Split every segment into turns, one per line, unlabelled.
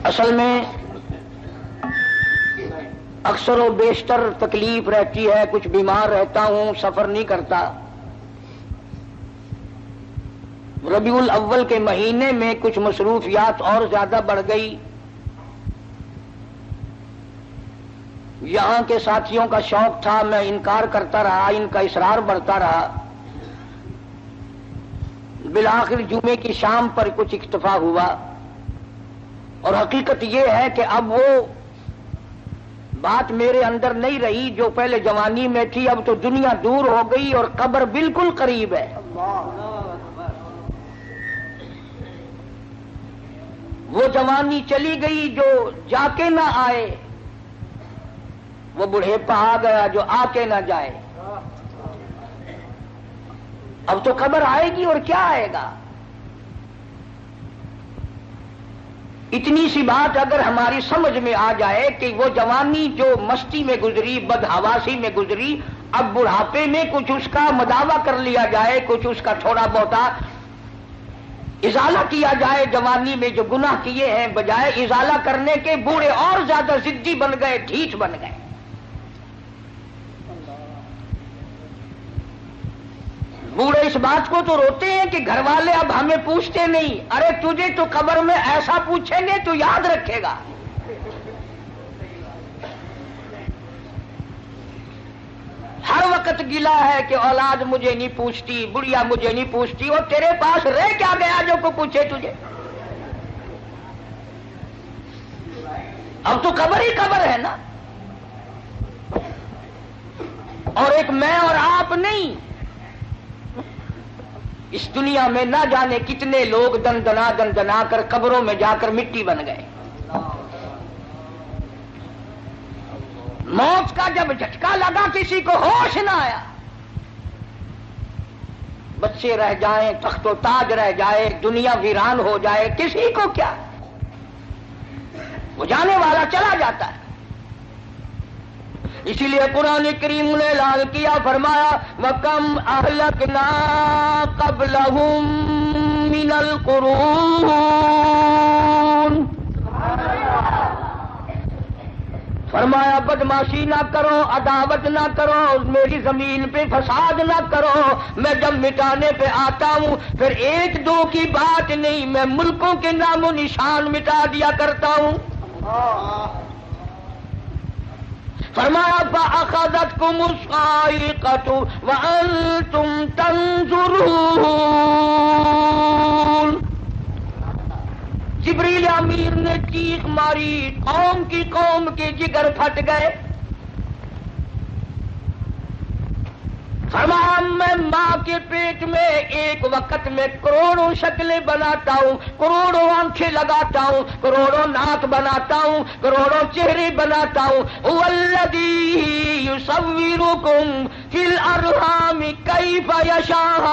اصل میں اکثر و بیشتر تکلیف رہتی ہے، کچھ بیمار رہتا ہوں، سفر نہیں کرتا۔ ربیع الاول کے مہینے میں کچھ مصروفیات اور زیادہ بڑھ گئی، یہاں کے ساتھیوں کا شوق تھا، میں انکار کرتا رہا، ان کا اصرار بڑھتا رہا، بالآخر جمعے کی شام پر کچھ اکتفا ہوا۔ اور حقیقت یہ ہے کہ اب وہ بات میرے اندر نہیں رہی جو پہلے جوانی میں تھی، اب تو دنیا دور ہو گئی اور قبر بالکل قریب ہے۔ وہ جوانی چلی گئی جو جا کے نہ آئے، وہ بڑھیپا آ گیا جو آ کے نہ جائے۔ اب تو قبر آئے گی اور کیا آئے گا۔ اتنی سی بات اگر ہماری سمجھ میں آ جائے کہ وہ جوانی جو مستی میں گزری، بدحواسی میں گزری، اب بڑھاپے میں کچھ اس کا مداوع کر لیا جائے، کچھ اس کا تھوڑا بہتا ازالہ کیا جائے، جوانی میں جو گناہ کیے ہیں بجائے ازالہ کرنے کے بوڑھے اور زیادہ ضدی بن گئے، ڈھیٹ بن گئے۔ بوڑھے اس بات کو تو روتے ہیں کہ گھر والے اب ہمیں پوچھتے نہیں۔ ارے تجھے تو قبر میں ایسا پوچھیں گے تو یاد رکھے گا۔ ہر وقت گلا ہے کہ اولاد مجھے نہیں پوچھتی، بڑھیا مجھے نہیں پوچھتی، اور تیرے پاس رہ کیا گیا جو کو پوچھے تجھے؟ اب تو قبر ہی قبر ہے نا، اور ایک میں اور آپ نہیں، اس دنیا میں نہ جانے کتنے لوگ دن دنا کر قبروں میں جا کر مٹی بن گئے۔ موت کا جب جھٹکا لگا کسی کو ہوش نہ آیا، بچے رہ جائیں، تخت و تاج رہ جائے، دنیا ویران ہو جائے، کسی کو کیا، وہ جانے والا چلا جاتا ہے۔ اسی لیے قرآن کریم نے اعلان کیا، فرمایا وَكَمْ أَهْلَكْنَا قَبْلَهُمْ مِنَ الْقُرُونِ، فرمایا بدماشی نہ کرو، عداوت نہ کرو، میری زمین پہ فساد نہ کرو، میں جب مٹانے پہ آتا ہوں پھر ایک دو کی بات نہیں، میں ملکوں کے نام و نشان مٹا دیا کرتا ہوں۔ فرمایا فَأَخَذَتْكُمُ الصَّاعِقَةُ وَأَنْتُمْ تَنظُرُونَ، جبریل امیر نے چیخ ماری، قوم کے جگر پھٹ گئے۔ فرمایا میں ماں کے پیٹ میں ایک وقت میں کروڑوں شکلیں بناتا ہوں، کروڑوں آنکھیں لگاتا ہوں، کروڑوں ناک بناتا ہوں، کروڑوں چہرے بناتا ہوں۔ هو الذی یصورکم فی الارحام کیف یشاء۔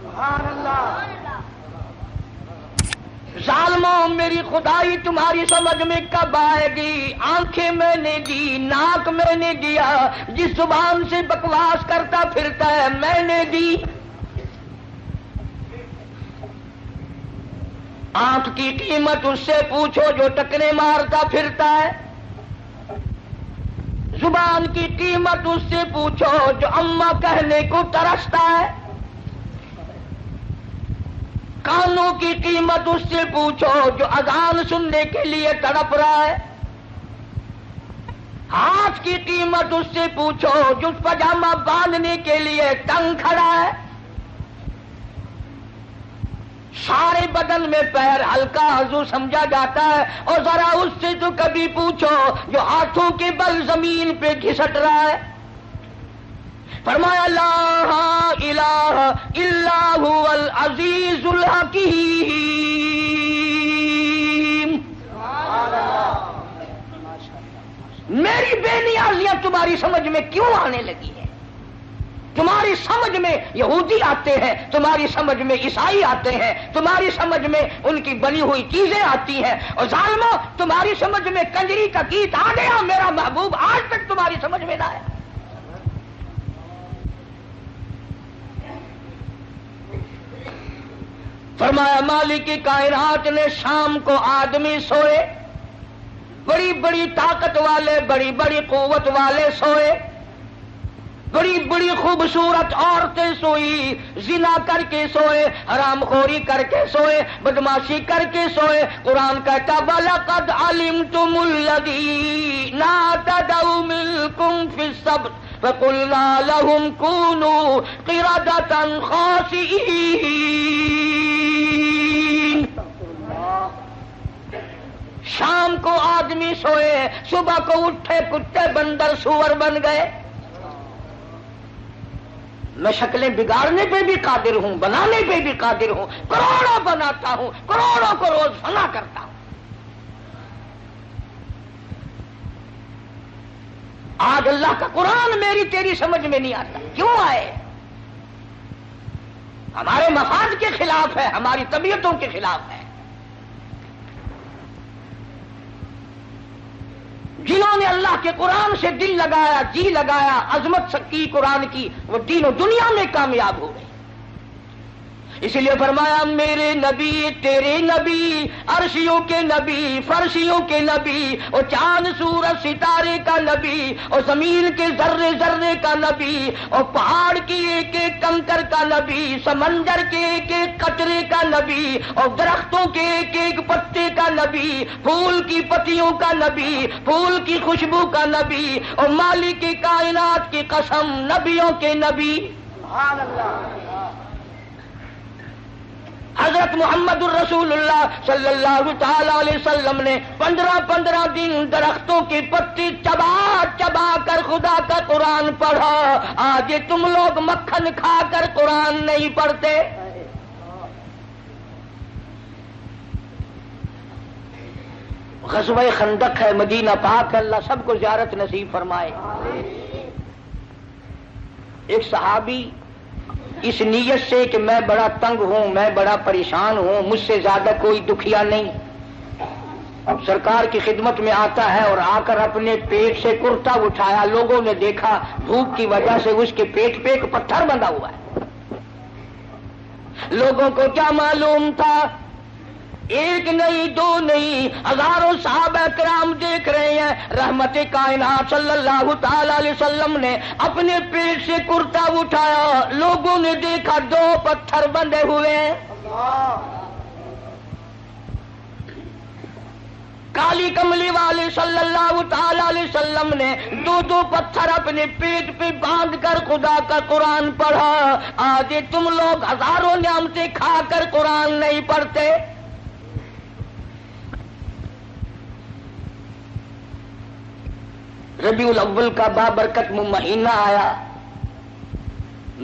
سبحان اللہ۔ ظالموں، میری خدائی تمہاری سمجھ میں کب آئے گی؟ آنکھیں میں نے دی، ناک میں نے دیا، جس زبان سے بکواس کرتا پھرتا ہے میں نے دی۔ آنکھ کی قیمت اس سے پوچھو جو ٹکنے مارتا پھرتا ہے، زبان کی قیمت اس سے پوچھو جو اماں کہنے کو ترستا ہے، کانوں کی قیمت اس سے پوچھو جو اذان سننے کے لیے تڑپ رہا ہے، ہاتھ کی قیمت اس سے پوچھو جو پاجامہ باندھنے کے لیے تنگ کھڑا ہے، سارے بدن میں پیر ہلکا عضو سمجھا جاتا ہے، اور ذرا اس سے تو کبھی پوچھو جو ہاتھوں کے بل زمین پہ گھسٹ رہا ہے۔ فرمایا لا الہ الا هو العزیز الحکیم۔ میری بے نیازیاں تمہاری سمجھ میں کیوں آنے لگی ہیں؟ تمہاری سمجھ میں یہودی آتے ہیں، تمہاری سمجھ میں عیسائی آتے ہیں، تمہاری سمجھ میں ان کی بنی ہوئی چیزیں آتی ہیں، اور ظالموں تمہاری سمجھ میں کنجری کا گیت آ گیا، میرا محبوب آج تک تمہاری سمجھ میں نہ آیا۔ فرمایا مالک کائنات نے شام کو آدمی سوئے، بڑی بڑی طاقت والے، بڑی بڑی قوت والے سوئے، بڑی بڑی خوبصورت عورتیں سوئی، زنا کر کے سوئے، حرام خوری کر کے سوئے، بدماشی کر کے سوئے۔ قرآن کہتا وَلَقَدْ عَلِمْتُمُ الَّذِينَ اعْتَدَوْا مِنكُمْ فِي السَّبْتِ فَقُلْنَا لَهُمْ كُونُوا قِرَدَةً خَاسِئِينَ۔ شام کو آدمی سوئے، صبح کو اٹھے کتے بندر سور بن گئے۔ میں شکلیں بگاڑنے پہ بھی قادر ہوں، بنانے پہ بھی قادر ہوں، کروڑوں بناتا ہوں، کروڑوں کو روز فنا کرتا ہوں۔ آج اللہ کا قرآن میری تیری سمجھ میں نہیں آتا، کیوں آئے؟ ہمارے مفاد کے خلاف ہے، ہماری طبیعتوں کے خلاف ہے۔ جنہوں نے اللہ کے قرآن سے دل لگایا، جی لگایا، عظمت کی قرآن کی، وہ دین و دنیا میں کامیاب ہو گئے۔ اس لیے فرمایا میرے نبی تیرے نبی، عرشیوں کے نبی، فرشیوں کے نبی، اور چاند سورج ستارے کا نبی، اور زمین کے ذرے ذرے کا نبی، اور پہاڑ کی ایک ایک کنکر کا نبی، سمندر کے ایک ایک قطرے کا نبی، اور درختوں کے ایک ایک پتے کا نبی، پھول کی پتیوں کا نبی، پھول کی خوشبو کا نبی، اور مالک کائنات کی قسم نبیوں کے نبی۔ سبحان اللہ۔ حضرت محمد الرسول اللہ صلی اللہ تعالی علیہ وسلم نے 15 دن درختوں کی پتی چبا چبا کر خدا کا قرآن پڑھا۔ آج تم لوگ مکھن کھا کر قرآن نہیں پڑھتے۔ غزوہ خندق ہے، مدینہ پاک ہے، اللہ سب کو زیارت نصیب فرمائے۔ ایک صحابی اس نیت سے کہ میں بڑا تنگ ہوں، میں بڑا پریشان ہوں، مجھ سے زیادہ کوئی دکھیا نہیں، اب سرکار کی خدمت میں آتا ہے اور آ کر اپنے پیٹ سے کرتا اٹھایا۔ لوگوں نے دیکھا بھوک کی وجہ سے اس کے پیٹ پہ ایک پتھر بندھا ہوا ہے۔ لوگوں کو کیا معلوم تھا؟ ایک نہیں، دو نہیں، ہزاروں صحابہ کرام دیکھ رہے ہیں۔ رحمت کائنات صلی اللہ تعالی علیہ وسلم نے اپنے پیٹ سے کرتا اٹھایا، لوگوں نے دیکھا 2 پتھر بندھے ہوئے ہیں۔ کالی کملی والے صلی اللہ تعالی علیہ وسلم نے 2 پتھر اپنے پیٹ پہ باندھ کر خدا کا قرآن پڑھا۔ آج تم لوگ ہزاروں نعمتیں کھا کر قرآن نہیں پڑھتے۔ ربیع الاول کا بابرکت مہینہ آیا،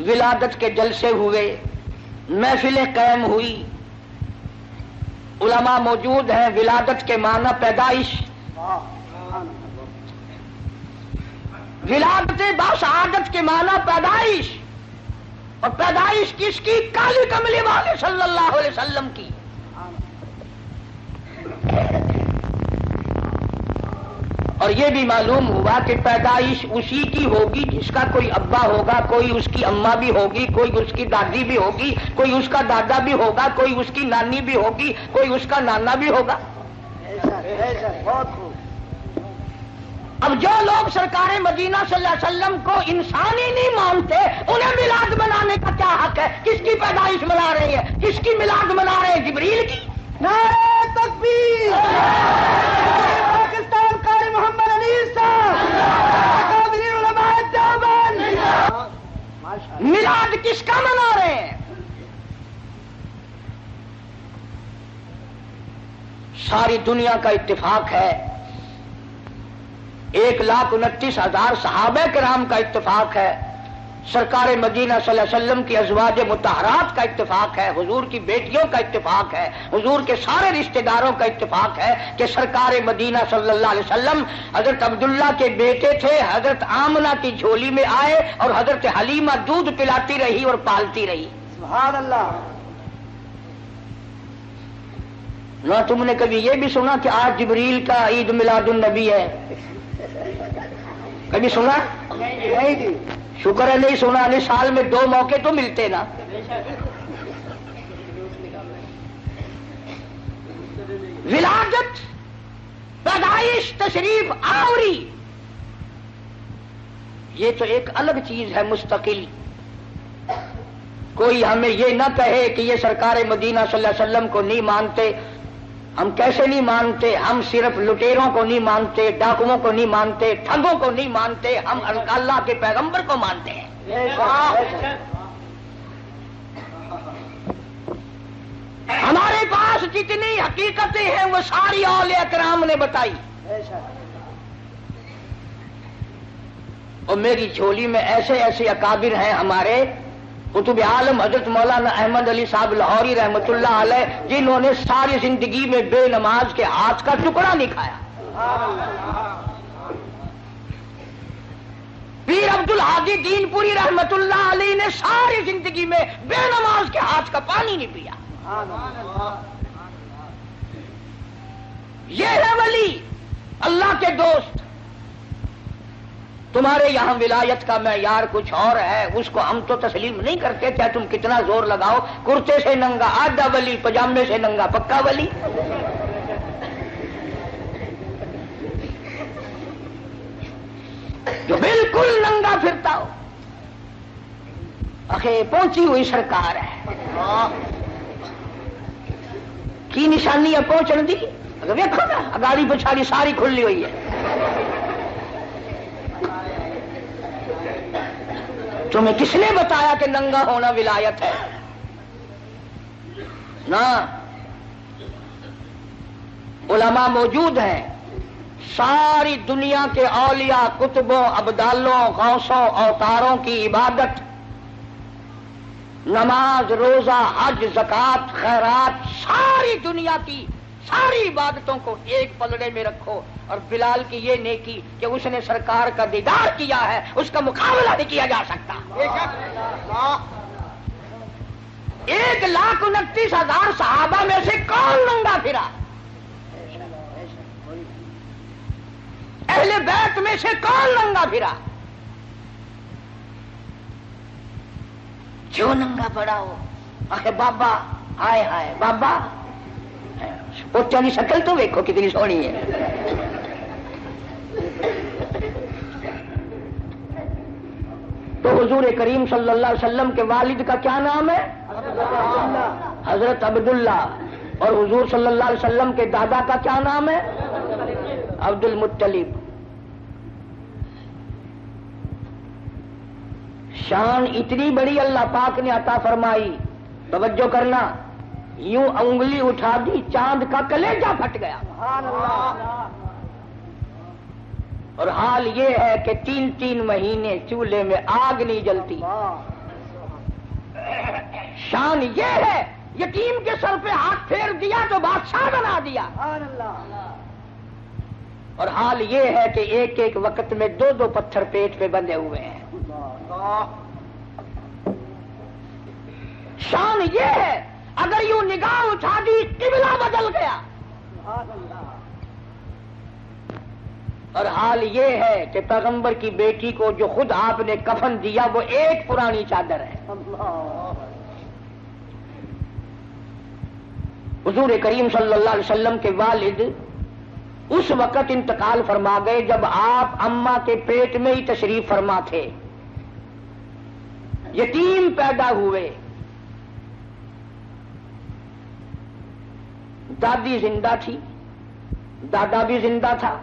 ولادت کے جلسے ہوئے، محفلیں قائم ہوئی، علماء موجود ہیں۔ ولادت کے معنی پیدائش، ولادت باسعادت کے معنی پیدائش، اور پیدائش کس کی؟ کالی کملی والے صلی اللہ علیہ وسلم کی۔ اور یہ بھی معلوم ہوا کہ پیدائش اسی کی ہوگی جس کا کوئی ابا ہوگا، کوئی اس کی اماں بھی ہوگی، کوئی اس کی دادی بھی ہوگی، کوئی اس کا دادا بھی ہوگا، کوئی اس کی نانی بھی ہوگی، کوئی اس کا نانا بھی ہوگا۔ اب جو لوگ سرکار مدینہ صلی اللہ علیہ وسلم کو انسان ہی نہیں مانتے، انہیں میلاد منانے کا کیا حق ہے؟ کس کی پیدائش منا رہے ہیں؟ کس کی میلاد منا رہے ہیں؟ جبریل کی۔
نعرہ تکبیر، پاکستان قاری محمد انیس صاحب، اکابرین علماء دیوبند۔
میلاد کس کا منا رہے ہیں؟ ساری دنیا کا اتفاق ہے، 1,29,000 صحابہ کرام کا اتفاق ہے، سرکار مدینہ صلی اللہ علیہ وسلم کی ازواج مطہرات کا اتفاق ہے، حضور کی بیٹیوں کا اتفاق ہے، حضور کے سارے رشتہ داروں کا اتفاق ہے کہ سرکار مدینہ صلی اللہ علیہ وسلم حضرت عبداللہ کے بیٹے تھے، حضرت آمنہ کی جھولی میں آئے اور حضرت حلیمہ دودھ پلاتی رہی اور پالتی رہی۔
سبحان اللہ۔
نہ تم نے کبھی یہ بھی سنا کہ آج جبریل کا عید میلاد النبی ہے؟ کبھی سنا؟
نہیں جی،
شکر ہے نہیں سنا، نہیں سال میں 2 موقع تو ملتے نا۔ ولادت، پیدائش، تشریف آوری، یہ تو ایک الگ چیز ہے مستقل. کوئی ہمیں یہ نہ کہے کہ یہ سرکار مدینہ صلی اللہ علیہ وسلم کو نہیں مانتے. ہم کیسے نہیں مانتے؟ ہم صرف لٹیروں کو نہیں مانتے، ڈاکوؤں کو نہیں مانتے، ٹھگوں کو نہیں مانتے، ہم اللہ کے پیغمبر کو مانتے ہیں. ہمارے پاس جتنی حقیقتیں ہیں وہ ساری اولیاء کرام نے بتائی. اور میری جھولی میں ایسے ایسے اکابر ہیں ہمارے قطب عالم حضرت مولانا احمد علی صاحب لاہوری رحمۃ اللہ علیہ، جنہوں نے ساری زندگی میں بے نماز کے ہاتھ کا ٹکڑا نہیں کھایا. پیر عبد الحادی دین پوری رحمۃ اللہ علیہ نے ساری زندگی میں بے نماز کے ہاتھ کا پانی نہیں پیا. یہ ہے ولی، اللہ کے دوست. تمہارے یہاں ولایت کا معیار کچھ اور ہے، اس کو ہم تو تسلیم نہیں کرتے. چاہے تم کتنا زور لگاؤ، کرتے سے ننگا آدھا ولی، پجامے سے ننگا پکا ولی. جو بالکل ننگا پھرتا ہو، اخے پہنچی ہوئی سرکار ہے کی نشانی ہے پہنچن دی. اگر دیکھو نا اگاڑی پچھاڑی ساری کھلی ہوئی ہے. تمہیں کس نے بتایا کہ ننگا ہونا ولایت ہے؟ نہ، علماء موجود ہیں، ساری دنیا کے اولیاء، کتبوں، ابدالوں، غوثوں، اوتاروں کی عبادت، نماز، روزہ، حج، زکوٰۃ، خیرات، ساری دنیا کی ساری عبادتوں کو ایک پلڑے میں رکھو، اور بلال کی یہ نیکی کہ اس نے سرکار کا دیدار کیا ہے، اس کا مقابلہ نہیں کیا جا سکتا. 1,29,000 صحابہ میں سے کون ننگا پھرا؟ اہل بیت میں سے کون ننگا پھرا؟ جو ننگا پڑا ہو آخر بابا، ہائے ہائے بابا، پوچھا کی شکل تو دیکھو کتنی سونی ہے. تو حضور کریم صلی اللہ علیہ وسلم کے والد کا کیا نام ہے؟ حضرت عبداللہ. اور حضور صلی اللہ علیہ وسلم کے دادا کا کیا نام ہے؟ عبد المطلب. شان اتنی بڑی اللہ پاک نے عطا فرمائی، توجہ کرنا، یوں انگلی اٹھا دی چاند کا کلیجہ پھٹ گیا. اور حال یہ ہے کہ 3 مہینے چولہے میں آگ نہیں جلتی. شان یہ ہے، یتیم کے سر پہ ہاتھ پھیر دیا تو بادشاہ بنا دیا. اور حال یہ ہے کہ ایک ایک وقت میں 2 پتھر پیٹ پہ بندھے ہوئے ہیں. شان یہ ہے، اگر یوں نگاہ اٹھا دی قبلہ بدل گیا. اور حال یہ ہے کہ پیغمبر کی بیٹی کو جو خود آپ نے کفن دیا وہ ایک پرانی چادر ہے. حضور کریم صلی اللہ علیہ وسلم کے والد اس وقت انتقال فرما گئے جب آپ اماں کے پیٹ میں ہی تشریف فرما تھے. یتیم پیدا ہوئے. دادی زندہ تھی، دادا بھی زندہ تھا.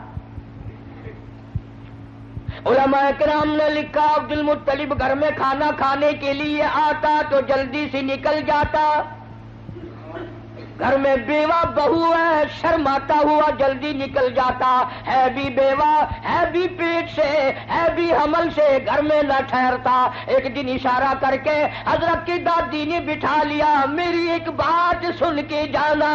علماء کرام نے لکھا عبد المطلب گھر میں کھانا کھانے کے لیے آتا تو جلدی سے نکل جاتا. گھر میں بیوہ بہو ہے، شرماتا ہوا جلدی نکل جاتا. ہے بھی بیوہ، ہے بھی پیٹ سے، ہے بھی حمل سے، گھر میں نہ ٹھہرتا. ایک دن اشارہ کر کے حضرت کی دادی نے بٹھا لیا، میری ایک بات سن کے جانا.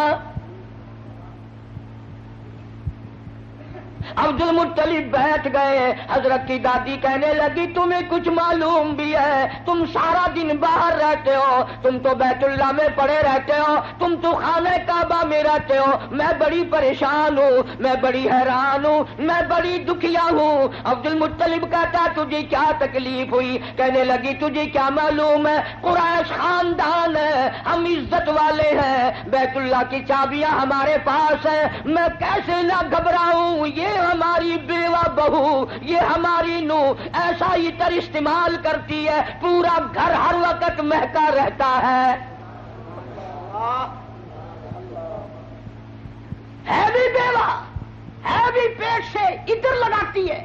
عبد المطلب بیٹھ گئے. حضرت کی دادی کہنے لگی تمہیں کچھ معلوم بھی ہے؟ تم سارا دن باہر رہتے ہو, تم تو بیت اللہ میں پڑے رہتے ہو, تم تو خانہ کعبہ میں رہتے ہو. میں بڑی پریشان ہوں, میں بڑی حیران ہوں, میں بڑی دکھیا ہوں. عبد المطلب کہتا تجھے کیا تکلیف ہوئی؟ کہنے لگی تجھے کیا معلوم ہے, قریش خاندان ہے, ہم عزت والے ہیں, بیت اللہ کی چابیاں ہمارے پاس ہیں, میں کیسے نہ گھبراؤں؟ یہ ہماری بیوہ بہو, یہ ہماری نو ایسا عطر استعمال کرتی ہے پورا گھر ہر وقت مہکا رہتا ہے بھی بیوہ ہے بھی پیٹ سے عطر لگاتی ہے.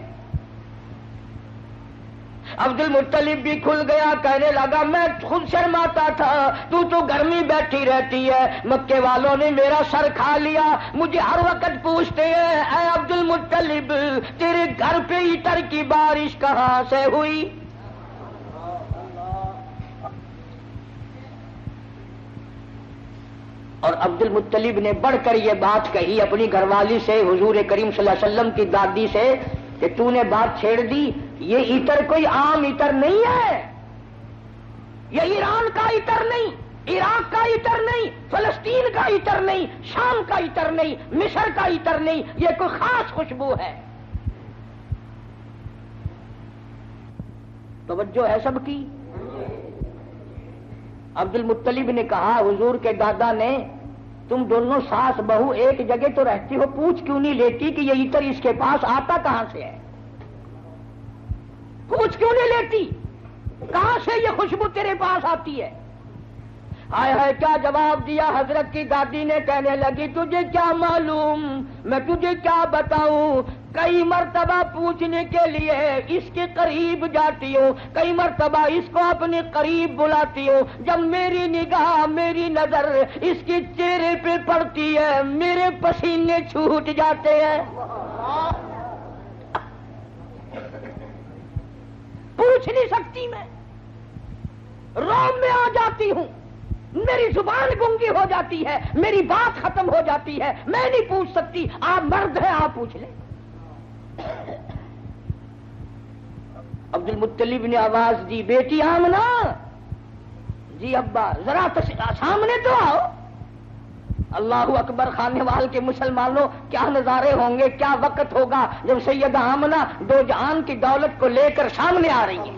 عبد المطلب بھی کھل گیا, کہنے لگا میں خود شرماتا تھا, تو گھر میں بیٹھی رہتی ہے, مکے والوں نے میرا سر کھا لیا, مجھے ہر وقت پوچھتے ہیں اے عبد المطلب تیرے گھر پہ عطر کی بارش کہاں سے ہوئی؟ اور عبد المطلب نے بڑھ کر یہ بات کہی اپنی گھر والی سے, حضور کریم صلی اللہ علیہ وسلم کی دادی سے, کہ تو نے بات چھیڑ دی, یہ عطر کوئی عام عطر نہیں ہے, یہ ایران کا عطر نہیں, عراق کا عطر نہیں, فلسطین کا عطر نہیں, شام کا عطر نہیں, مصر کا عطر نہیں, یہ کوئی خاص خوشبو ہے. توجہ ہے سب کی؟ عبد المطلب نے کہا حضور کے دادا نے تم دونوں ساس بہو ایک جگہ تو رہتی ہو, پوچھ کیوں نہیں لیتی کہ یہ عطر اس کے پاس آتا کہاں سے ہے؟ پوچھ کیوں نہیں لیتی کہاں سے یہ خوشبو تیرے پاس آتی ہے؟ ہائے ہائے کیا جواب دیا حضرت کی دادی نے, کہنے لگی تجھے کیا معلوم, میں تجھے کیا بتاؤں, کئی مرتبہ پوچھنے کے لیے اس کے قریب جاتی ہوں, کئی مرتبہ اس کو اپنے قریب بلاتی ہوں, جب میری نگاہ میری نظر اس کے چہرے پہ پڑتی ہے میرے پسینے چھوٹ جاتے ہیں. پوچھ نہیں سکتی, میں روم میں آ جاتی ہوں, میری زبان گنگی ہو جاتی ہے, میری بات ختم ہو جاتی ہے, میں نہیں پوچھ سکتی. آپ مرد ہیں, آپ پوچھ لیں. عبد المطلب نے آواز دی, بیٹی آمنہ. جی ابا ذرا سامنے تو آؤ. اللہ اکبر, خانے وال کے مسلمانوں کیا نظارے ہوں گے, کیا وقت ہوگا جب سیدہ آمنہ دو جہان کی دولت کو لے کر سامنے آ رہی ہیں.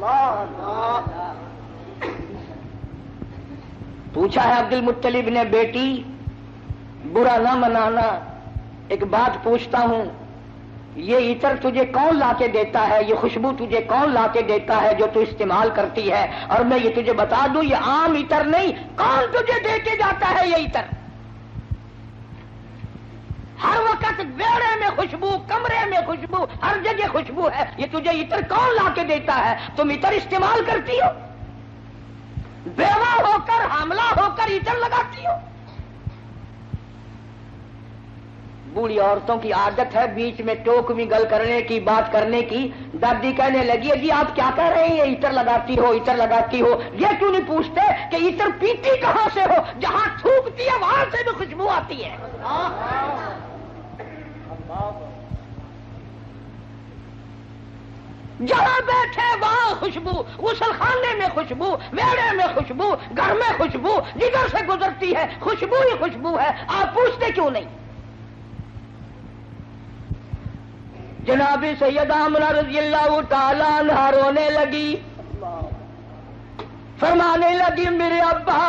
پوچھا ہے عبد المطلب نے, بیٹی برا نہ منانا, ایک بات پوچھتا ہوں, یہ عطر تجھے کون لا کے دیتا ہے, یہ خوشبو تجھے کون لا کے دیتا ہے جو تو استعمال کرتی ہے؟ اور میں یہ تجھے بتا دوں یہ عام عطر نہیں, کون تجھے دے کے جاتا ہے یہ عطر؟ ہر وقت بیڑے میں خوشبو, کمرے میں خوشبو, ہر جگہ خوشبو ہے, یہ تجھے عطر کون لا کے دیتا ہے؟ تم عطر استعمال کرتی ہو, بیوہ ہو کر حاملہ ہو کر عطر لگاتی ہو. بوڑھی عورتوں کی عادت ہے بیچ میں ٹوک میں گل کرنے کی, بات کرنے کی. دادی کہنے لگی جی آپ کیا کہہ رہے ہیں, یہ عطر لگاتی ہو, عطر لگاتی ہو, یہ کیوں نہیں پوچھتے کہ عطر پیتی کہاں سے ہو؟ جہاں تھوکتی ہے وہاں سے بھی خوشبو آتی ہے. جہاں بیٹھے وہاں خوشبو, غسل خانے میں خوشبو, میڑے میں خوشبو, گھر میں خوشبو, جدھر سے گزرتی ہے خوشبو ہی خوشبو ہے. آپ پوچھتے کیوں نہیں؟ جناب سیدہ آمنہ رضی اللہ تعالیٰ عنہا رونے لگی, فرمانے لگی میرے ابا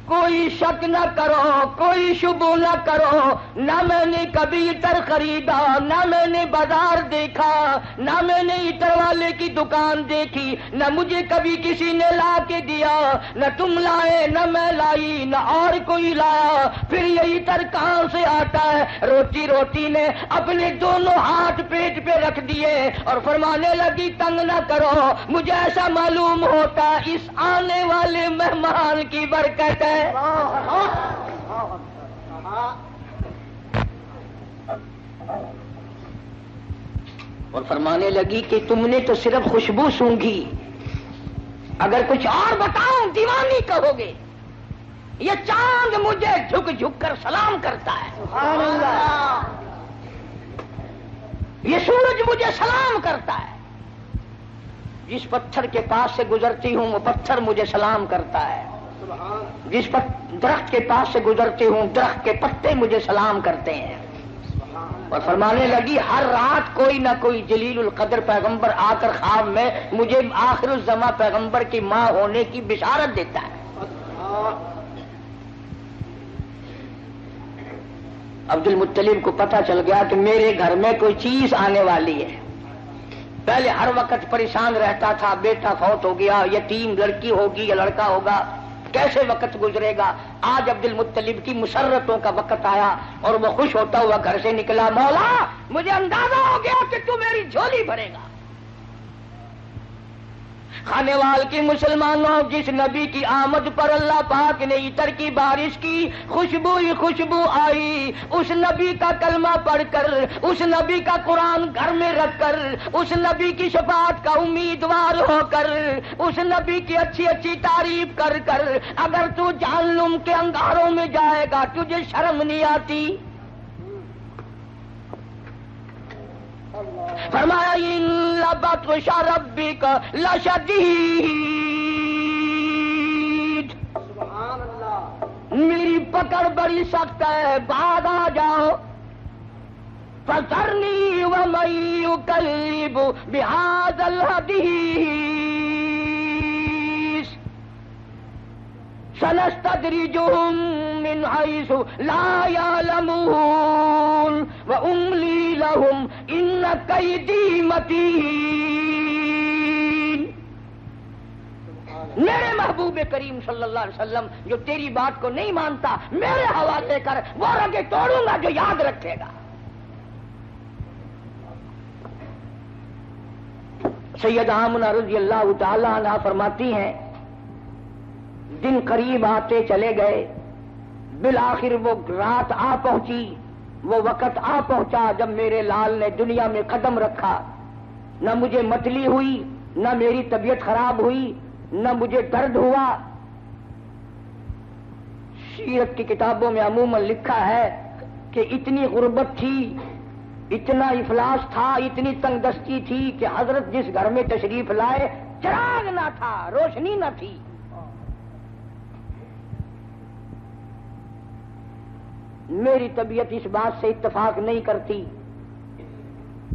کوئی شک نہ کرو, کوئی شبہ نہ کرو, نہ میں نے کبھی عطر خریدا, نہ میں نے بازار دیکھا, نہ میں نے عطر والے کی دکان دیکھی, نہ مجھے کبھی کسی نے لا کے دیا, نہ تم لائے, نہ میں لائی, نہ اور کوئی لایا. پھر یہ عطر کہاں سے آتا ہے؟ روتی روتی نے اپنے دونوں ہاتھ پیٹ پہ رکھ دیے اور فرمانے لگی تنگ نہ کرو, مجھے ایسا معلوم ہوتا اس آنے والے مہمان کی برکت ہے. اور فرمانے لگی کہ تم نے تو صرف خوشبو سونگھی, اگر کچھ اور بتاؤں دیوانی کہو گے. یہ چاند مجھے جھک جھک کر سلام کرتا ہے. سبحان اللہ. یہ سورج مجھے سلام کرتا ہے، جس پتھر کے پاس سے گزرتی ہوں وہ پتھر مجھے سلام کرتا ہے، جس درخت کے پاس سے گزرتی ہوں درخت کے پتے مجھے سلام کرتے ہیں۔ اور فرمانے لگی ہر رات کوئی نہ کوئی جلیل القدر پیغمبر آ کر خواب میں مجھے آخر الزماں پیغمبر کی ماں ہونے کی بشارت دیتا ہے۔ عبد المطلب کو پتہ چل گیا کہ میرے گھر میں کوئی چیز آنے والی ہے۔ پہلے ہر وقت پریشان رہتا تھا، بیٹا فوت ہو گیا، یتیم لڑکی ہوگی یا لڑکا ہوگا، کیسے وقت گزرے گا۔ آج عبد المطلب کی مسرتوں کا وقت آیا اور وہ خوش ہوتا ہوا گھر سے نکلا، مولا مجھے اندازہ ہو گیا کہ تو میری جھولی بھرے گا۔ کھانے وال کی مسلمانوں، جس نبی کی آمد پر اللہ پاک نے عطر کی بارش کی، خوشبو ہی خوشبو آئی، اس نبی کا کلمہ پڑھ کر، اس نبی کا قرآن گھر میں رکھ کر، اس نبی کی شفاعت کا امیدوار ہو کر، اس نبی کی اچھی اچھی تعریف کر کر اگر تو جہنم کے انگاروں میں جائے گا تجھے شرم نہیں آتی؟ فرمایا ان لبطش ربک لشدید، میری پکڑ بڑی سخت ہے، بعد آ جاؤ۔ فذرنی ومن یکذب بہذا الحدیث سنستدرجهم من حيث لا يعلمون وأملي لهم إن كيدي متين۔ میرے محبوب کریم صلی اللہ علیہ وسلم جو تیری بات کو نہیں مانتا میرے حوالے کر، وہ رگیں توڑوں گا جو یاد رکھے گا۔ سیدہ آمنہ رضی اللہ تعالی عنہا فرماتی ہیں دن قریب آتے چلے گئے، بالآخر وہ رات آ پہنچی، وہ وقت آ پہنچا جب میرے لال نے دنیا میں قدم رکھا۔ نہ مجھے متلی ہوئی، نہ میری طبیعت خراب ہوئی، نہ مجھے درد ہوا۔ سیرت کی کتابوں میں عموماً لکھا ہے کہ اتنی غربت تھی، اتنا افلاس تھا، اتنی تنگ دستی تھی کہ حضرت جس گھر میں تشریف لائے چراغ نہ تھا، روشنی نہ تھی۔ میری طبیعت اس بات سے اتفاق نہیں کرتی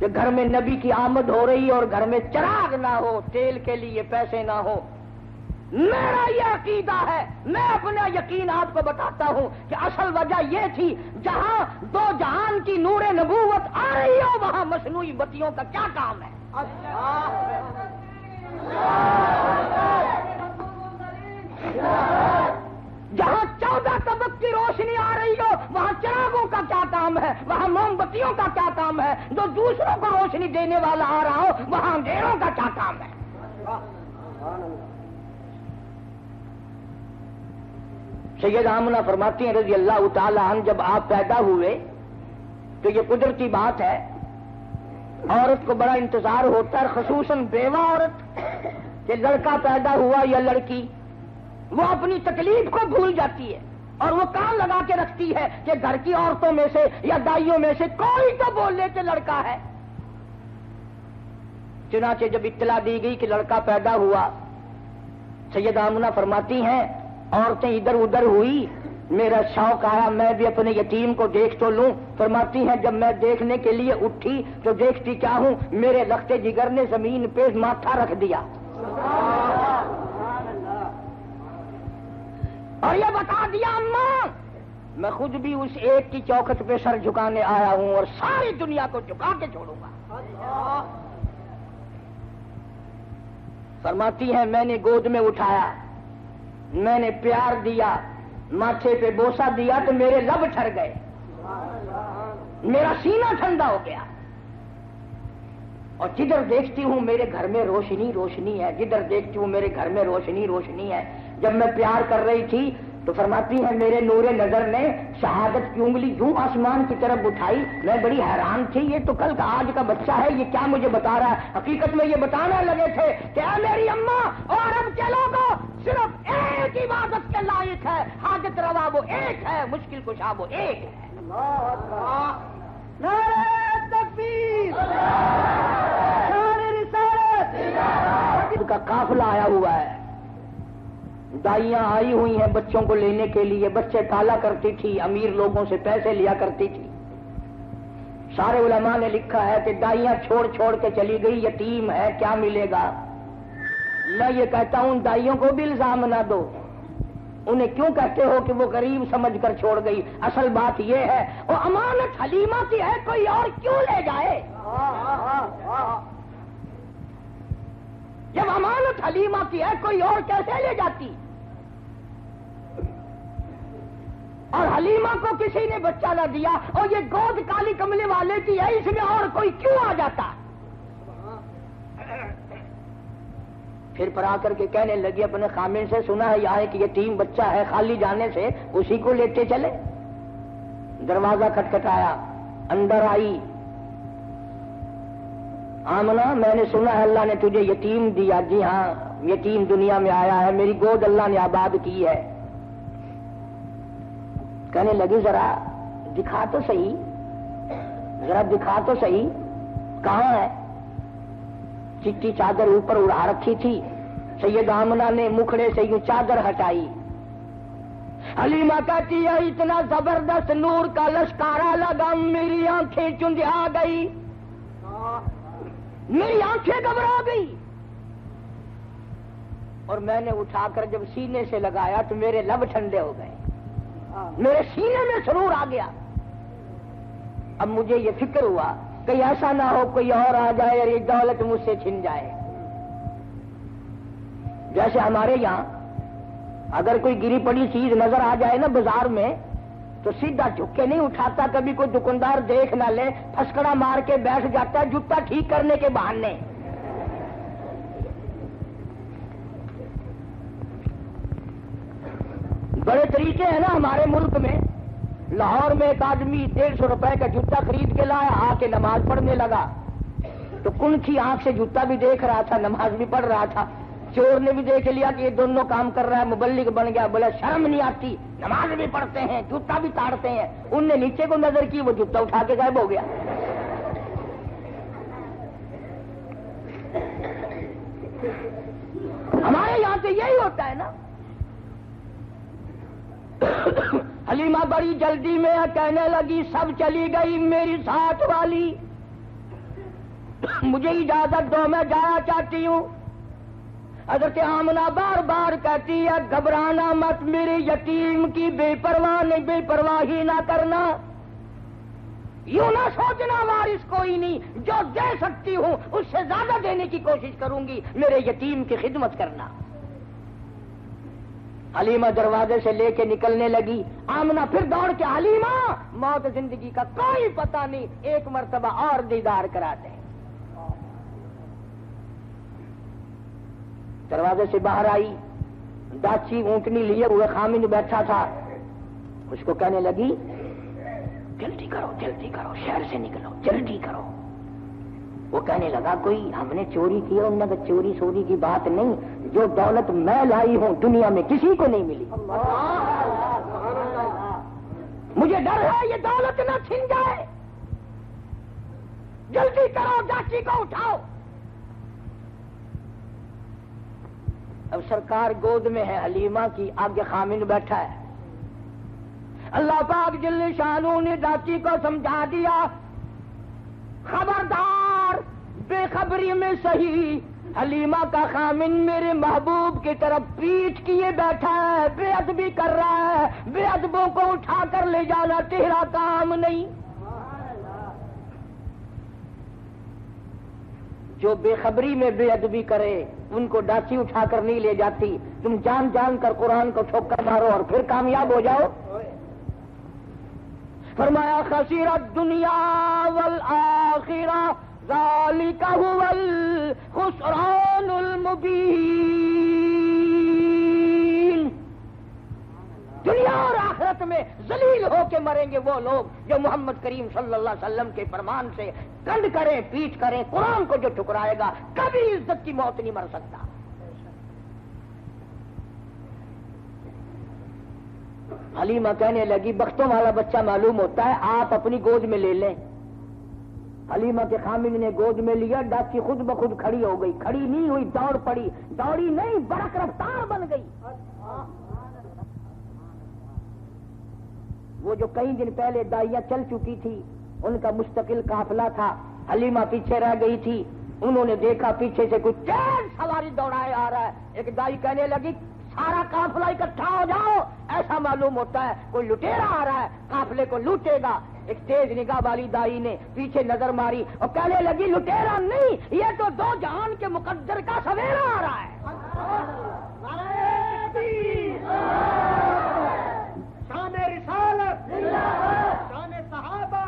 کہ گھر میں نبی کی آمد ہو رہی اور گھر میں چراغ نہ ہو، تیل کے لیے پیسے نہ ہو۔ میرا یہ عقیدہ ہے، میں اپنا یقین آپ کو بتاتا ہوں کہ اصل وجہ یہ تھی جہاں دو جہان کی نور نبوت آ رہی ہو وہاں مصنوعی بتیوں کا کیا کام ہے؟ جہاں 14 طبق کی روشنی آ رہی ہو وہاں چراغوں کا کیا کام ہے، وہاں موم بتیوں کا کیا کام ہے؟ جو دوسروں کو روشنی دینے والا آ رہا ہو وہاں اندھیروں کا کیا کام ہے؟ سید آمنہ فرماتی ہیں رضی اللہ تعالی عنہ جب آپ پیدا ہوئے تو یہ قدرتی بات ہے، عورت کو بڑا انتظار ہوتا ہے، خصوصاً بیوہ عورت کہ لڑکا پیدا ہوا یا لڑکی، وہ اپنی تکلیف کو بھول جاتی ہے اور وہ کان لگا کے رکھتی ہے کہ گھر کی عورتوں میں سے یا دائیوں میں سے کوئی تو بول لے کہ لڑکا ہے۔ چنانچہ جب اطلاع دی گئی کہ لڑکا پیدا ہوا، سید آمنہ فرماتی ہیں عورتیں ادھر ادھر ہوئی، میرا شوق آیا میں بھی اپنے یتیم کو دیکھ تو لوں۔ فرماتی ہیں جب میں دیکھنے کے لیے اٹھی تو دیکھتی کیا ہوں، میرے لختے جگر نے زمین پہ ماتھا رکھ دیا اور یہ بتا دیا اماں میں خود بھی اس ایک کی چوکھٹ پہ سر جھکانے آیا ہوں اور ساری دنیا کو جھکا کے چھوڑوں گا۔ فرماتی ہیں میں نے گود میں اٹھایا، میں نے پیار دیا، ماتھے پہ بوسہ دیا تو میرے لب ٹھر گئے، میرا سینہ ٹھنڈا ہو گیا اور جدھر دیکھتی ہوں میرے گھر میں روشنی روشنی ہے، جدھر دیکھتی ہوں میرے گھر میں روشنی روشنی ہے۔ جب میں پیار کر رہی تھی تو فرماتی ہے میرے نور نظر نے شہادت کی انگلی یوں آسمان کی طرف اٹھائی، میں بڑی حیران تھی، یہ تو کل کا آج کا بچہ ہے، یہ کیا مجھے بتا رہا ہے؟ حقیقت میں یہ بتانے لگے تھے کہ اے میری اماں اور عرب کے لوگوں صرف ایک عبادت کے لائق ہے، حاجت روا وہ ایک ہے، مشکل کشا وہ ایک ہے۔
تکبیر شان رسالت
کا قافلہ آیا ہوا ہے، دائیاں آئی ہوئی ہیں بچوں کو لینے کے لیے، بچے پالا کرتی تھی، امیر لوگوں سے پیسے لیا کرتی تھی۔ سارے علماء نے لکھا ہے کہ دائیاں چھوڑ چھوڑ کے چلی گئی، یتیم ہے کیا ملے گا۔ میں یہ کہتا ہوں دائیوں کو بھی الزام نہ دو، انہیں کیوں کہتے ہو کہ وہ غریب سمجھ کر چھوڑ گئی؟ اصل بات یہ ہے وہ امانت حلیمہ کی ہے، کوئی اور کیوں لے جائے؟ جب امانت حلیمہ کی ہے کوئی اور کیسے لے جاتی؟ اور حلیمہ کو کسی نے بچہ نہ دیا، اور یہ گود کالی کملے والے کی ہے، اس میں اور کوئی کیوں آ جاتا؟ پھر پر آ کر کے کہنے لگی اپنے خامن سے، سنا ہے یہاں کہ یتیم بچہ ہے، خالی جانے سے اسی کو لیتے چلے۔ دروازہ کھٹکھٹایا، اندر آئی، آمنہ میں نے سنا ہے اللہ نے تجھے یتیم دیا۔ جی ہاں، یتیم دنیا میں آیا ہے، میری گود اللہ نے آباد کی ہے۔ کہنے لگی ذرا دکھا تو صحیح، ذرا دکھا تو صحیح، کہاں ہے؟ چٹی چادر اوپر اڑا رکھی تھی، سید آمنہ نے مکھڑے سے یوں چادر ہٹائی۔ حلیمہ کہتی ہے اتنا زبردست نور کا لشکارا لگا، میری آنکھیں چنجھا گئی، میری آنکھیں گھبرا گئی، اور میں نے اٹھا کر جب سینے سے لگایا تو میرے لب ٹھنڈے ہو گئے، میرے سینے میں سرور آ گیا۔ اب مجھے یہ فکر ہوا کہیں ایسا نہ ہو کوئی اور آ جائے اور یہ دولت مجھ سے چھن جائے۔ جیسے ہمارے یہاں اگر کوئی گری پڑی چیز نظر آ جائے نا بازار میں تو سیدھا جھک کے نہیں اٹھاتا، کبھی کوئی دکاندار دیکھ نہ لے، پھسکڑا مار کے بیٹھ جاتا ہے جوتا ٹھیک کرنے کے بہانے۔ بڑے طریقے ہیں نا ہمارے ملک میں۔ لاہور میں ایک آدمی 150 روپے کا جوتا خرید کے لایا، آ کے نماز پڑھنے لگا تو کن کی آنکھ سے جوتا بھی دیکھ رہا تھا، نماز بھی پڑھ رہا تھا۔ چور نے بھی دیکھ لیا کہ یہ دونوں کام کر رہا ہے، مبلغ بن گیا، بولا شرم نہیں آتی، نماز بھی پڑھتے ہیں جوتا بھی تاڑتے ہیں۔ ان نے نیچے کو نظر کی، وہ جوتا اٹھا کے غائب ہو گیا۔ ہمارے یہاں تو یہی ہوتا ہے نا۔ حلیمہ بڑی جلدی میں کہنے لگی سب چلی گئی میری ساتھ والی، مجھے اجازت دو میں جانا چاہتی ہوں۔ حضرت آمنہ بار بار کہتی ہے گھبرانا مت، میرے یتیم کی بے پرواہی نہ کرنا، یوں نہ سوچنا وارث کوئی نہیں، جو دے سکتی ہوں اس سے زیادہ دینے کی کوشش کروں گی، میرے یتیم کی خدمت کرنا۔ حلیمہ دروازے سے لے کے نکلنے لگی، آمنہ پھر دوڑ کے حلیمہ موت زندگی کا کوئی پتہ نہیں، ایک مرتبہ اور دیدار کرا دیں۔ دروازے سے باہر آئی، داچی اونٹنی لیے ہوئے خامن بیٹھا تھا، اس کو کہنے لگی جلدی کرو شہر سے نکلو، جلدی کرو۔ وہ کہنے لگا کوئی ہم نے چوری کی؟ انہوں نے کہا چوری سوری کی بات نہیں، جو دولت میں لائی ہوں دنیا میں کسی کو نہیں ملی، مجھے ڈر ہے یہ دولت نہ چھن جائے، جلدی کرو چاچی کو اٹھاؤ۔ اب سرکار گود میں ہے حلیمہ کی، آگے خامن بیٹھا ہے۔ اللہ پاک جل شانہ نے چاچی کو سمجھا دیا خبردار، بے خبری میں صحیح، حلیمہ کا خامن میرے محبوب کی طرف پیٹھ کیے بیٹھا ہے، بے ادبی کر رہا ہے، بے ادبوں کو اٹھا کر لے جانا تیرا کام نہیں۔ جو بے خبری میں بے ادبی کرے ان کو ڈاچی اٹھا کر نہیں لے جاتی، تم جان جان کر قرآن کو ٹھوکر مارو اور پھر کامیاب ہو جاؤ۔ فرمایا خسر الدنیا والآخرہ ذالک هو الخسران المبین، دنیا اور آخرت میں ذلیل ہو کے مریں گے وہ لوگ جو محمد کریم صلی اللہ علیہ وسلم کے فرمان سے کنڈ کریں، پیٹ کریں، قرآن کو جو ٹھکرائے گا کبھی عزت کی موت نہیں مر سکتا۔ حلیمہ کہنے لگی بختوں والا بچہ معلوم ہوتا ہے، آپ اپنی گود میں لے لیں۔ حلیمہ کے خامد نے گود میں لیا، ڈاچی خود بخود کھڑی ہو گئی، کھڑی نہیں ہوئی، دوڑ پڑی، دوڑی نہیں برق رفتار بن گئی۔ وہ جو کئی دن پہلے دائیاں چل چکی تھی، ان کا مستقل قافلہ تھا، حلیمہ پیچھے رہ گئی تھی، انہوں نے دیکھا پیچھے سے کوئی تیز سواری دوڑائے آ رہا ہے، ایک دائی کہنے لگی سارا قافلہ اکٹھا ہو جاؤ، ایسا معلوم ہوتا ہے کوئی لٹیرا آ رہا ہے، قافلے کو لوٹے گا۔ ایک تیز نگاہ والی دائی نے پیچھے نظر ماری اور کہنے لگی لٹیرا نہیں، یہ تو دو جہان کے مقدر کا سویرا آ رہا ہے۔
شان رسالت، شان صحابہ،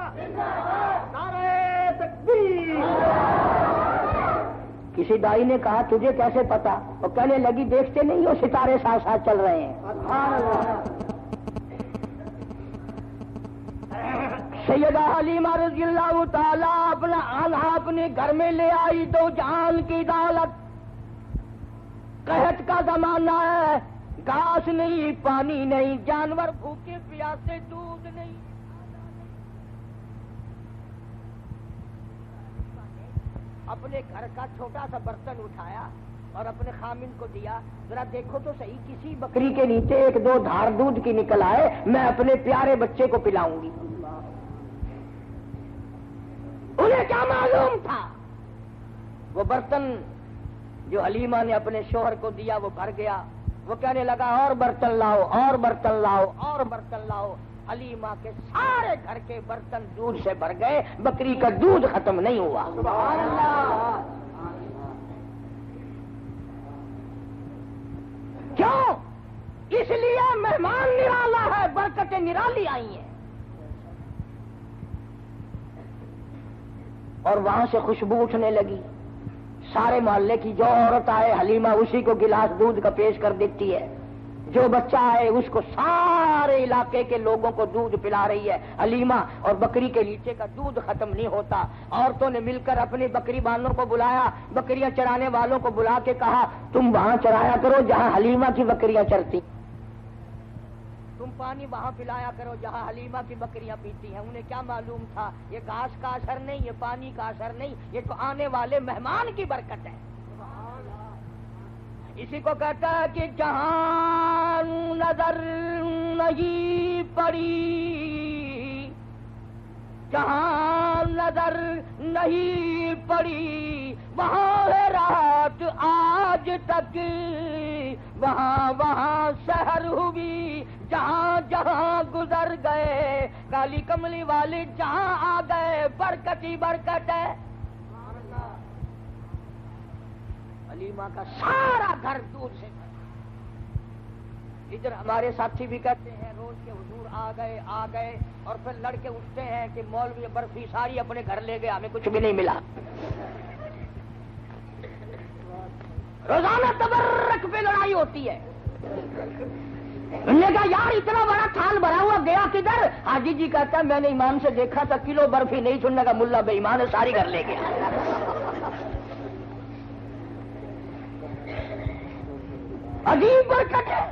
نعرہ تکبیر۔
کسی دائی نے کہا تجھے کیسے پتا؟ اور کہنے لگی دیکھتے نہیں ہو ستارے ساتھ ساتھ چل رہے ہیں۔ سیدہ حلیمہ رضی اللہ تعالیٰ اپنا آلہ اپنے گھر میں لے آئی، دو جہان کی دولت۔ قحط کا زمانہ ہے، گھاس نہیں، پانی نہیں، جانور بھوکے پیاسے، دودھ نہیں۔ اپنے گھر کا چھوٹا سا برتن اٹھایا اور اپنے خامن کو دیا، ذرا دیکھو تو صحیح کسی بکری کے نیچے ایک دو دھار دودھ کی نکل آئے، میں اپنے پیارے بچے کو پلاؤں گی۔ انہیں کیا معلوم تھا؟ وہ برتن جو حلیمہ نے اپنے شوہر کو دیا وہ بھر گیا۔ وہ کہنے لگا اور برتن لاؤ، اور برتن لاؤ، اور برتن لاؤ۔ حلیمہ کے سارے گھر کے برتن دودھ سے بھر گئے، بکری کا دودھ ختم نہیں ہوا۔ سبحان اللہ۔ کیوں؟ اس لیے مہمان نرالا ہے، برکتیں نرالی آئی ہیں۔ اور وہاں سے خوشبو اٹھنے لگی، سارے محلے کی جو عورت آئے حلیمہ اسی کو گلاس دودھ کا پیش کر دیتی ہے، جو بچہ آئے اس کو، سارے علاقے کے لوگوں کو دودھ پلا رہی ہے حلیمہ، اور بکری کے نیچے کا دودھ ختم نہیں ہوتا۔ عورتوں نے مل کر اپنی بکری بانوں کو بلایا، بکریاں چرانے والوں کو بلا کے کہا تم وہاں چرایا کرو جہاں حلیمہ کی بکریاں چرتی، تم پانی وہاں پلایا کرو جہاں حلیمہ کی بکریاں پیتی ہیں۔ انہیں کیا معلوم تھا یہ گھاس کا اثر نہیں، یہ پانی کا اثر نہیں، یہ تو آنے والے مہمان کی برکت ہے۔ اسی کو کہتا ہے کہ جہاں نظر نہیں پڑی، جہاں نظر نہیں پڑی وہاں ہے رات آج تک، وہاں وہاں سحر ہوئی، جہاں جہاں گزر گئے کالی کملی والے جہاں آ گئے، برکت ہی برکت ہے۔ حلیمہ کا سارا گھر دودھ سے بھرا۔ ادھر ہمارے ساتھی بھی کہتے ہیں روز کے حضور آ گئے اور پھر لڑکے اٹھتے ہیں کہ مولوی برفی ساری اپنے گھر لے گئے، ہمیں کچھ بھی نہیں ملا۔ روزانہ تبرک پہ لڑائی ہوتی ہے۔ انہوں نے کہا یار اتنا بڑا تھال بھرا ہوا گیا کدھر؟ حاجی جی کہتا ہے میں نے ایمان سے دیکھا تھا کلو برفی نہیں، سننے کا ملا بے ایمان ہے ساری گھر لے گیا۔ عجیب برکت ہے۔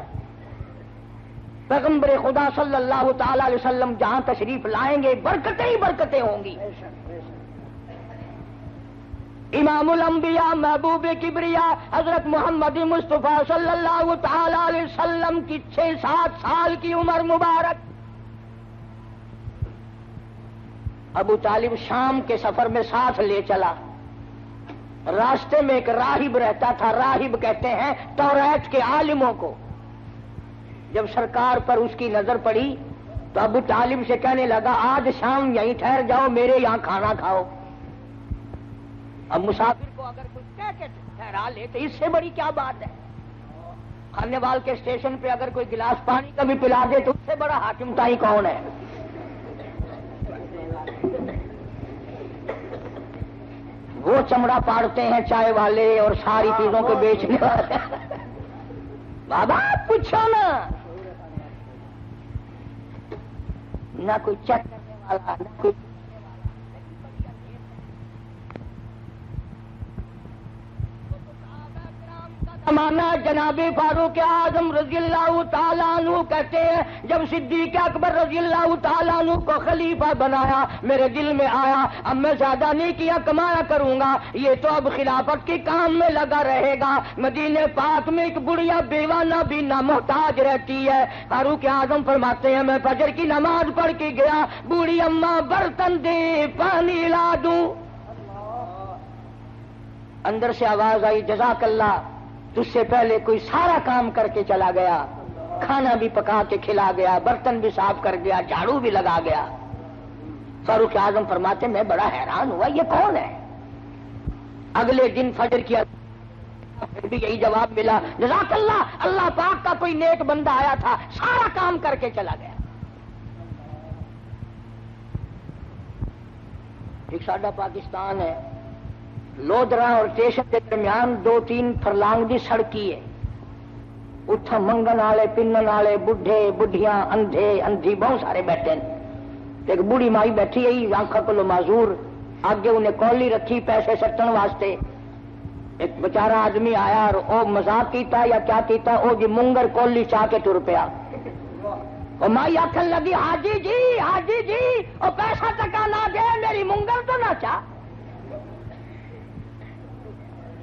پیغمبر خدا صلی اللہ تعالی علیہ وسلم جہاں تشریف لائیں گے برکتیں ہی برکتیں ہوں گی۔ امام الانبیاء محبوب کبریا حضرت محمد مصطفیٰ صلی اللہ تعالی علیہ وسلم کی 6-7 سال کی عمر مبارک، ابو طالب شام کے سفر میں ساتھ لے چلا۔ راستے میں ایک راہب رہتا تھا، راہب کہتے ہیں توریت کے عالموں کو۔ جب سرکار پر اس کی نظر پڑی تو ابو طالب سے کہنے لگا آج شام یہیں ٹھہر جاؤ، میرے یہاں کھانا کھاؤ۔ اب مسافر کو اگر کوئی کہہ کے ٹھہرا لے تو اس سے بڑی کیا بات ہے؟ کھانے وال کے اسٹیشن پہ اگر کوئی گلاس پانی کا بھی پلا دے تو اس سے بڑا حاکم تائی کون ہے؟ وہ چمڑا پاڑتے ہیں چائے والے اور ساری چیزوں کو بیچنے والے۔ بابا پوچھو نا، نہ کوئی چیک کرنے والا، نہ کوئی زمانہ جناب فاروق اعظم رضی اللہ تعالیٰ عنہ کہتے ہیں جب صدیق اکبر رضی اللہ تعالیٰ عنہ کو خلیفہ بنایا میرے دل میں آیا اب میں زیادہ نہیں کیا کمایا کروں گا، یہ تو اب خلافت کے کام میں لگا رہے گا۔ مدینے پاک میں ایک بڑھیا بیوانہ بھی نہ محتاج رہتی ہے۔ فاروق اعظم فرماتے ہیں میں فجر کی نماز پڑھ کے گیا، بوڑھی اماں برتن دے پانی لا دوں، اندر سے آواز آئی جزاک اللہ، تجھ سے پہلے کوئی سارا کام کر کے چلا گیا، کھانا بھی پکا کے کھلا گیا، برتن بھی صاف کر گیا، جھاڑو بھی لگا گیا۔ فاروق اعظم فرماتے میں بڑا حیران ہوا یہ کون ہے۔ اگلے دن فجر کیا پھر بھی یہی جواب ملا جزاک اللہ، اللہ پاک کا کوئی نیک بندہ آیا تھا سارا کام کر کے چلا گیا۔ ایک ساڈا پاکستان ہے، لودرا اور اسٹیشن کے درمیان 2-3 فرلانگ دی سڑکی ہے، اتھا منگن والے پنن والے بڈھے بڈھیاں اندھے اندھی بہت سارے بیٹھے ہیں۔ ایک بوڑھی مائی بیٹھی ہے آنکھا کو معذور، آگے انہیں کولی رکھی پیسے سٹن واسطے۔ ایک بیچارہ آدمی آیا اور او مذاق کیتا یا کیا کیتا، او جی منگر کولی چاہ کے ٹر پیا۔ او مائی آخر لگی حاجی جی او پیسہ ٹکا نہ دے میری منگر تو نہ چاہ۔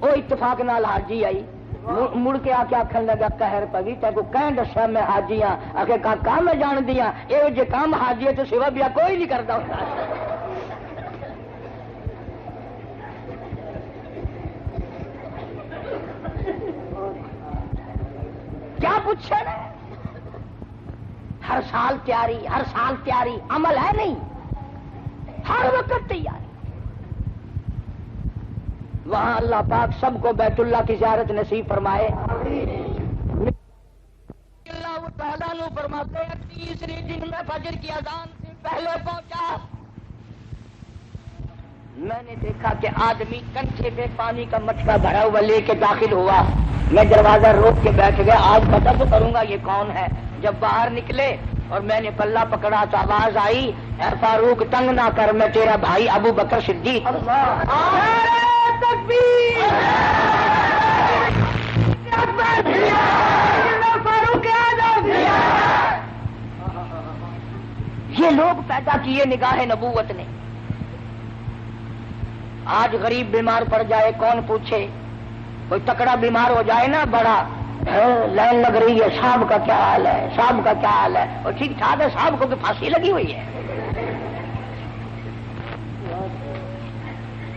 وہ اتفاق نال حاجی آئی، مڑ کے آ کے آخر لگا قہر پوی تے کو کہیں دسیا میں حاجی ہاں، آخر کاکا میں جان دیا یہ جو کام حاجی ہے تو سوا بیا کوئی نہیں کرتا ہوتا۔ کیا پوچھے ہر سال تیاری عمل ہے نہیں، ہر وقت تیاری۔ وہاں اللہ پاک سب کو بیت اللہ کی زیارت نصیب فرمائے۔ اللہ تعالیٰ نے فرماتے ہیں تیسرے دن میں فجر کی اذان سے پہلے پہنچا، میں نے دیکھا کہ آدمی کنچے پہ پانی کا مٹکا بھرا ہوا لے کے داخل ہوا۔ میں دروازہ روک کے بیٹھ گیا، آج پتہ تو کروں گا یہ کون ہے۔ جب باہر نکلے اور میں نے پلہ پکڑا تو آواز آئی اے فاروق تنگ نہ کر، میں تیرا بھائی ابو بکر صدیق۔ یہ لوگ پیدا کیے نگاہ نبوت نے۔ آج غریب بیمار پڑ جائے کون پوچھے، کوئی تکڑا بیمار ہو جائے نا بڑا لائن لگ رہی ہے، صاحب کا کیا حال ہے، صاحب کا کیا حال ہے، اور ٹھیک ٹھاک ہے، صاحب کو پھانسی لگی ہوئی ہے۔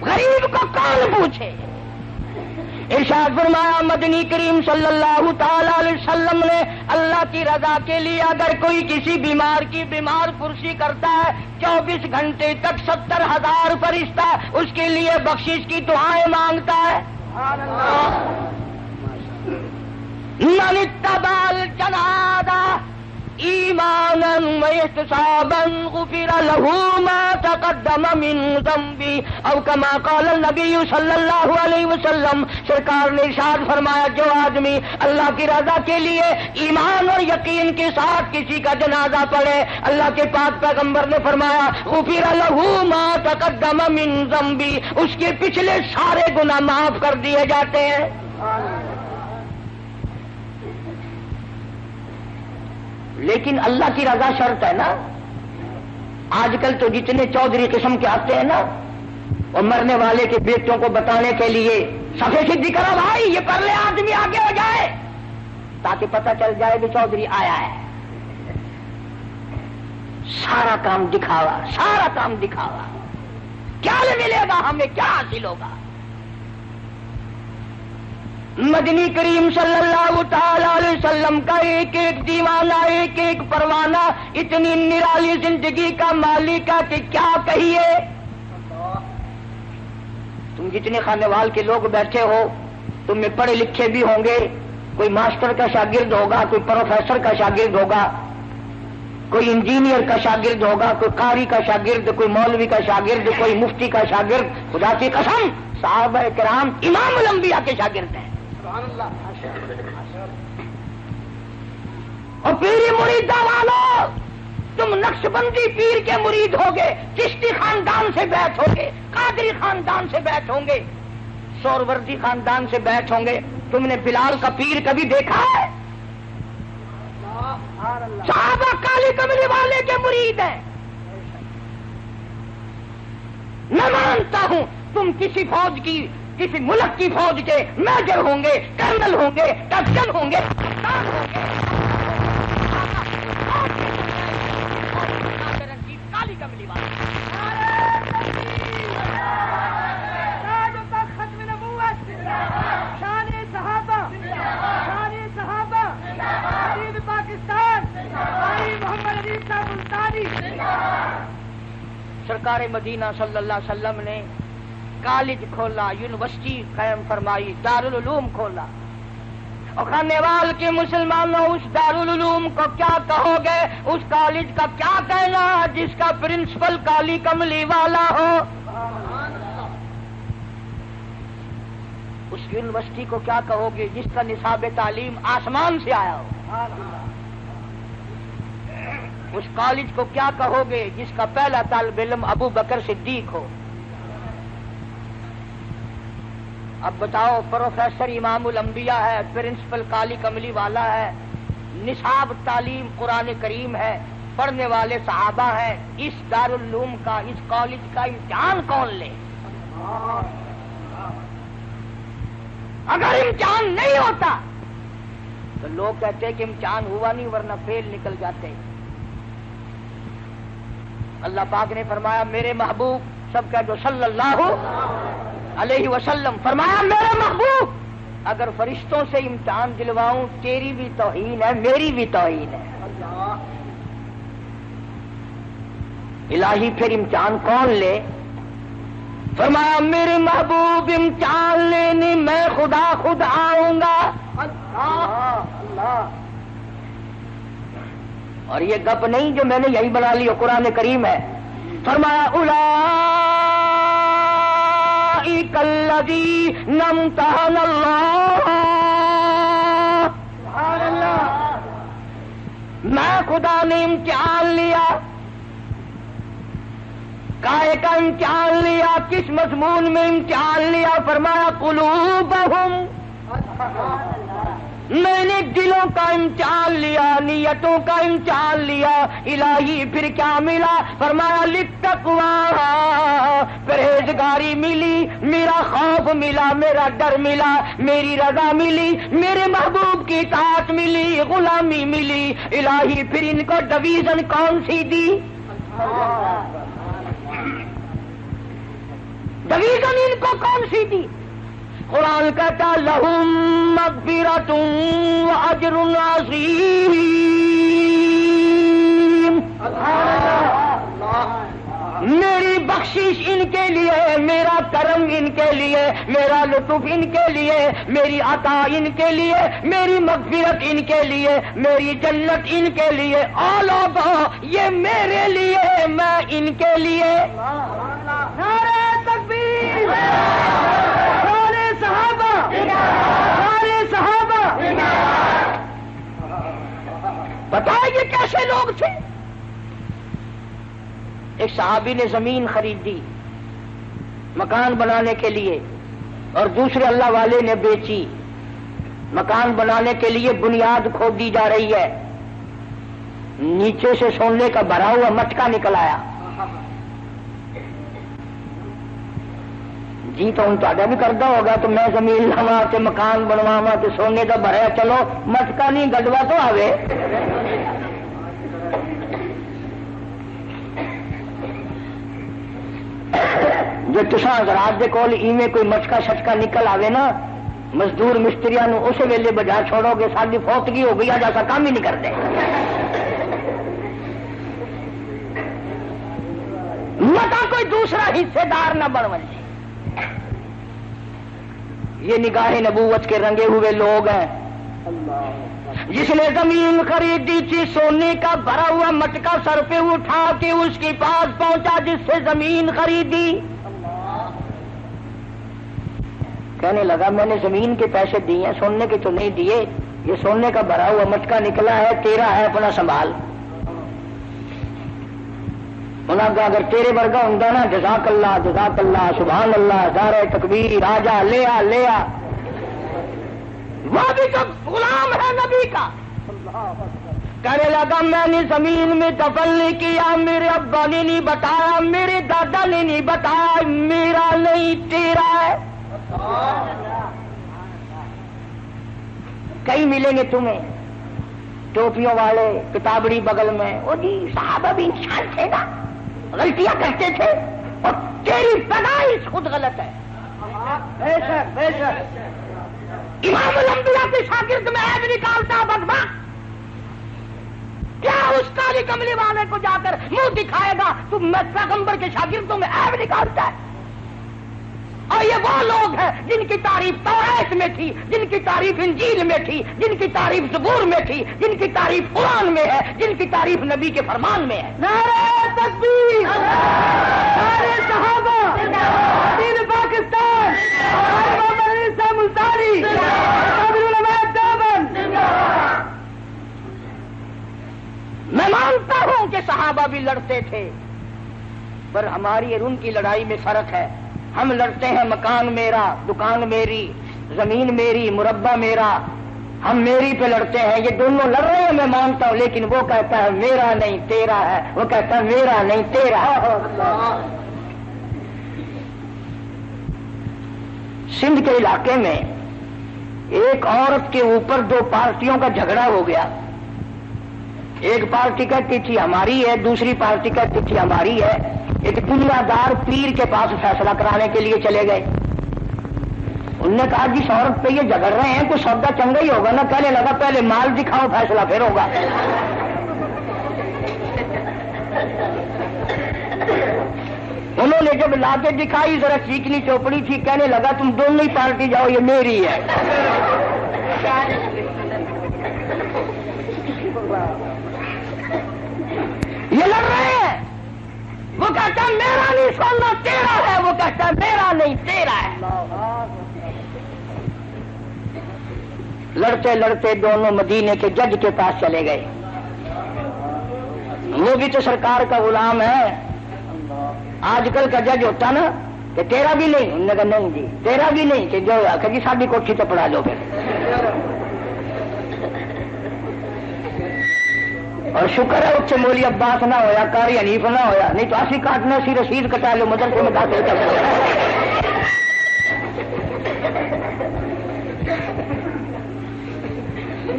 غریب کو کون پوچھے۔ ارشاد فرمایا مدنی کریم صلی اللہ تعالی علیہ وسلم نے اللہ کی رضا کے لیے اگر کوئی کسی بیمار کی بیمار پرسی کرتا ہے 24 گھنٹے تک 70,000 فرشتہ اس کے لیے بخشش کی دعائیں مانگتا ہے۔ من اتبع الجنازہ ایمانا واحتسابا غفر له ما تقدم من ذنبه او كما قال النبی صلی اللہ علیہ وسلم۔ سرکار نے ارشاد فرمایا جو آدمی اللہ کی رضا کے لیے ایمان اور یقین کے ساتھ کسی کا جنازہ پڑھے، اللہ کے پاک پیغمبر نے فرمایا غفر له ما تقدم من ذنبه، اس کے پچھلے سارے گناہ معاف کر دیے جاتے ہیں۔ لیکن اللہ کی رضا شرط ہے نا۔ آج کل تو جتنے چودھری قسم کے آتے ہیں نا، اور مرنے والے کے بیٹوں کو بتانے کے لیے صفے سیدھی کرو بھائی یہ پرلے آدمی آگے ہو جائے تاکہ پتہ چل جائے کہ چودھری آیا ہے۔ سارا کام دکھاوا، سارا کام دکھاوا۔ کیا ملے گا ہمیں، کیا حاصل ہوگا؟ مدنی کریم صلی اللہ تعالی علیہ وسلم کا ایک ایک دیوانہ، ایک ایک پروانہ، اتنی نرالی زندگی کا مالک ہے کہ کیا کہیے۔ تم جتنے خانے وال کے لوگ بیٹھے ہو تم میں پڑھے لکھے بھی ہوں گے، کوئی ماسٹر کا شاگرد ہوگا، کوئی پروفیسر کا شاگرد ہوگا، کوئی انجینئر کا شاگرد ہوگا، کوئی قاری کا شاگرد، کوئی مولوی کا شاگرد، کوئی مفتی کا شاگرد۔ خدا کی قسم صحابہ کرام امام الانبیاء کے شاگرد ہیں۔ اور پیری مریدہ والو تم نقش بندی پیر کے مرید ہوگے، چشتی خاندان سے بیعت ہوگے، قادری خاندان سے بیعت ہوں گے، سوروردی خاندان سے بیٹھ ہوں گے. تم نے بلال کا پیر کبھی دیکھا ہے؟ صحابہ کالی کملی والے کے مرید ہیں. میں مانتا ہوں تم کسی فوج کی، کسی ملک کی فوج کے میجر ہوں گے، کرنل ہوں گے، کیپٹن ہوں گے، کپتان ہوں گے. کالی کملی والے سرکار مدینہ صلی اللہ علیہ وسلم نے کالج کھولا، یونیورسٹی قائم فرمائی، دارالعلوم کھولا. اور خانے وال کے مسلمانوں اس دارالعلوم کو کیا کہو گے؟ اس کالج کا کیا کہنا جس کا پرنسپل کالی کملی والا ہو؟ اس یونیورسٹی کو کیا کہو گے جس کا نصاب تعلیم آسمان سے آیا ہو؟ اس کالج کو کیا کہو گے جس کا پہلا طالب علم ابو بکر صدیق ہو؟ اب بتاؤ، پروفیسر امام الانبیاء ہے، پرنسپل کالی کملی والا ہے، نصاب تعلیم قرآن کریم ہے، پڑھنے والے صحابہ ہیں. اس دارالعلوم کا، اس کالج کا امتحان کون لے؟ اگر امتحان نہیں ہوتا تو لوگ کہتے کہ امتحان ہوا نہیں ورنہ فیل نکل جاتے. اللہ پاک نے فرمایا میرے محبوب، سب کہہ دو صلی اللہ علیہ وسلم، فرمایا میرے محبوب اگر فرشتوں سے امتحان دلواؤں تیری بھی توہین ہے، میری بھی توہین ہے. الہی پھر امتحان کون لے؟ فرمایا میرے محبوب امتحان لینے میں خدا خود آؤں گا. اور یہ گپ نہیں جو میں نے یہی بنا لی، قرآن کریم ہے. فرمایا اولئک الذین امتحن اللہ، میں خدا نے امتحان لیا. کائے کا امتحان لیا؟ کس مضمون میں امتحان لیا؟ فرمایا قلوبہم، میں نے دلوں کا امتحان لیا، نیتوں کا امتحان لیا. الہی پھر کیا ملا؟ فرمایا للتقوی، پرہیزگاری ملی، میرا خوف ملا، میرا ڈر ملا، میری رضا ملی، میرے محبوب کی اطاعت ملی، غلامی ملی. الہی پھر ان کو ڈویژن کون سی دی؟ ڈویژن ان کو کون سی دی؟ قرآن کہتا لہم مغفرۃ واجر عظیم. میری بخشش ان کے لیے، میرا کرم ان کے لیے، میرا لطف ان کے لیے، میری عطا ان کے لیے، میری مغفرت ان کے لیے، میری جنت ان کے لیے. آل اوور یہ میرے لیے، میں ان کے لیے. نعرہ تکبیر، سارے صحابہ. بتائیں یہ کیسے لوگ تھے؟ ایک صحابی نے زمین خریدی مکان بنانے کے لیے، اور دوسرے اللہ والے نے بیچی. مکان بنانے کے لیے بنیاد کھودی جا رہی ہے، نیچے سے سونے کا بھرا ہوا مٹکا نکل آیا. جی تو ہوں تا بھی کرتا ہوگا تو میں زمین لوا تے مکان بنواوا تو سونے کا بھرا، چلو مٹکا نہیں گڈوا تو آوے. جو تساں حضرات دے کول ایویں کوئی مٹکا شٹکا نکل آوے نا، مزدور مستریاں نو اسی ویلے بجا چھوڑو گے ساری فوتگی ہو گئی، جیسا کام ہی نہیں کرتے. متا کوئی دوسرا حصے دار نہ بن جائے. یہ نگاہ نبوت کے رنگے ہوئے لوگ ہیں. جس نے زمین خریدی تھی سونے کا بھرا ہوا مٹکا سر پہ اٹھا کے اس کے پاس پہنچا جس سے زمین خریدی. کہنے لگا میں نے زمین کے پیسے دیے، سونے کے تو نہیں دیے، یہ سونے کا بھرا ہوا مٹکا نکلا ہے، تیرا ہے، اپنا سنبھال. انہوں کا اگر تیرے ورگا ہوں نا جزاک اللہ سبحان اللہ دار تکبیر راجا لیا لیا، وہ بھی تو غلام ہے نبی کا. کہنے لگا میں نے زمین میں دفن نہیں کیا، میرے ابا نے نہیں بتایا، میرے دادا نے نہیں بتایا، میرا نہیں تیرا ہے. کئی ملیں گے تمہیں ٹوپیوں والے کتابڑی بغل میں، وہ جی صحابہ بھی انسان تھے نا، غلطیاں کرتے تھے، اور تیری پیدائش خود غلط ہے. بے شک بے شک. امام الانبیاء کے شاگرد میں عیب نکالتا بدبخت، کیا اس کالی کملی والے کو جا کر منہ دکھائے گا؟ تم میں پیغمبر کے شاگردوں میں عیب نکالتا ہے. اور یہ وہ لوگ ہیں جن کی تعریف توریت میں تھی، جن کی تعریف انجیل میں تھی، جن کی تعریف زبور میں تھی، جن کی تعریف قرآن میں ہے، جن کی تعریف نبی کے فرمان میں ہے.
نعرہ تکبیر، نعرہ صحابہ، دین پاکستان، محمد علی صاحب ملتانی، اکابر علماء دیوبند.
میں مانتا ہوں کہ صحابہ بھی لڑتے تھے، پر ہماری اور ان کی لڑائی میں فرق ہے. ہم لڑتے ہیں مکان میرا، دکان میری، زمین میری، مربع میرا، ہم میری پہ لڑتے ہیں. یہ دونوں لڑ رہے ہیں میں مانتا ہوں، لیکن وہ کہتا ہے میرا نہیں تیرا ہے، وہ کہتا ہے میرا نہیں تیرا ہے. سندھ کے علاقے میں ایک عورت کے اوپر دو پارٹیوں کا جھگڑا ہو گیا. ایک پارٹی کہتی تھی ہماری ہے، دوسری پارٹی کہتی تھی ہماری ہے. ایک دنیا دار پیر کے پاس فیصلہ کرانے کے لیے چلے گئے. انہوں نے کہا جس عورت پہ یہ جھگڑ رہے ہیں کوئی سودا چنگا ہی ہوگا نا. کہنے لگا پہلے مال دکھاؤ فیصلہ پھر ہوگا. انہوں نے جب لا کے دکھائی ذرا چیکنی چوپڑی تھی، کہنے لگا تم دونوں ہی پارٹی جاؤ یہ میری ہے. یہ لڑ رہے ہیں، وہ کہتا ہے میرا نہیں سونا تیرا ہے، وہ کہتا ہے میرا نہیں تیرا ہے. لڑتے لڑتے دونوں مدینے کے جج کے پاس چلے گئے. وہ بھی تو سرکار کا غلام ہے. آج کل کا جج ہوتا نا کہ تیرا بھی نہیں، انہوں نے کہا نہیں جی تیرا بھی نہیں، کہ جو جی ساری کوٹھی تو پڑھا لو پھر. اور شکر ہے اس سے مولی عباس نہ ہویا، قاری حنیف نہ ہویا، نہیں تو اسی کاٹنا سی رسید کٹا لو مدرسے میں داخل کر دو.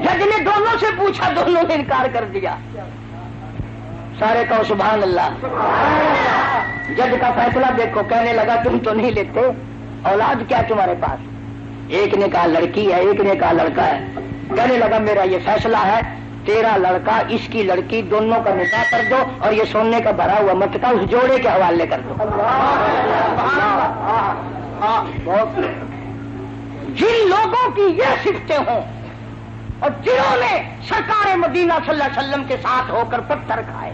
جج نے دونوں سے پوچھا، دونوں نے انکار کر دیا. سارے کہو سبحان اللہ. جج کا فیصلہ دیکھو. کہنے لگا تم تو نہیں لیتے، اولاد کیا تمہارے پاس؟ ایک نے کہا لڑکی ہے، ایک نے کہا لڑکا ہے. کہنے لگا میرا یہ فیصلہ ہے، تیرا لڑکا اس کی لڑکی دونوں کا نکاح کر دو، اور یہ سونے کا بھرا ہوا مٹکا اس جوڑے کے حوالے کر دو. جن لوگوں کی یہ صفتیں ہوں اور جنہوں نے سرکار مدینہ صلی اللہ علیہ وسلم کے ساتھ ہو کر پتھر کھائے،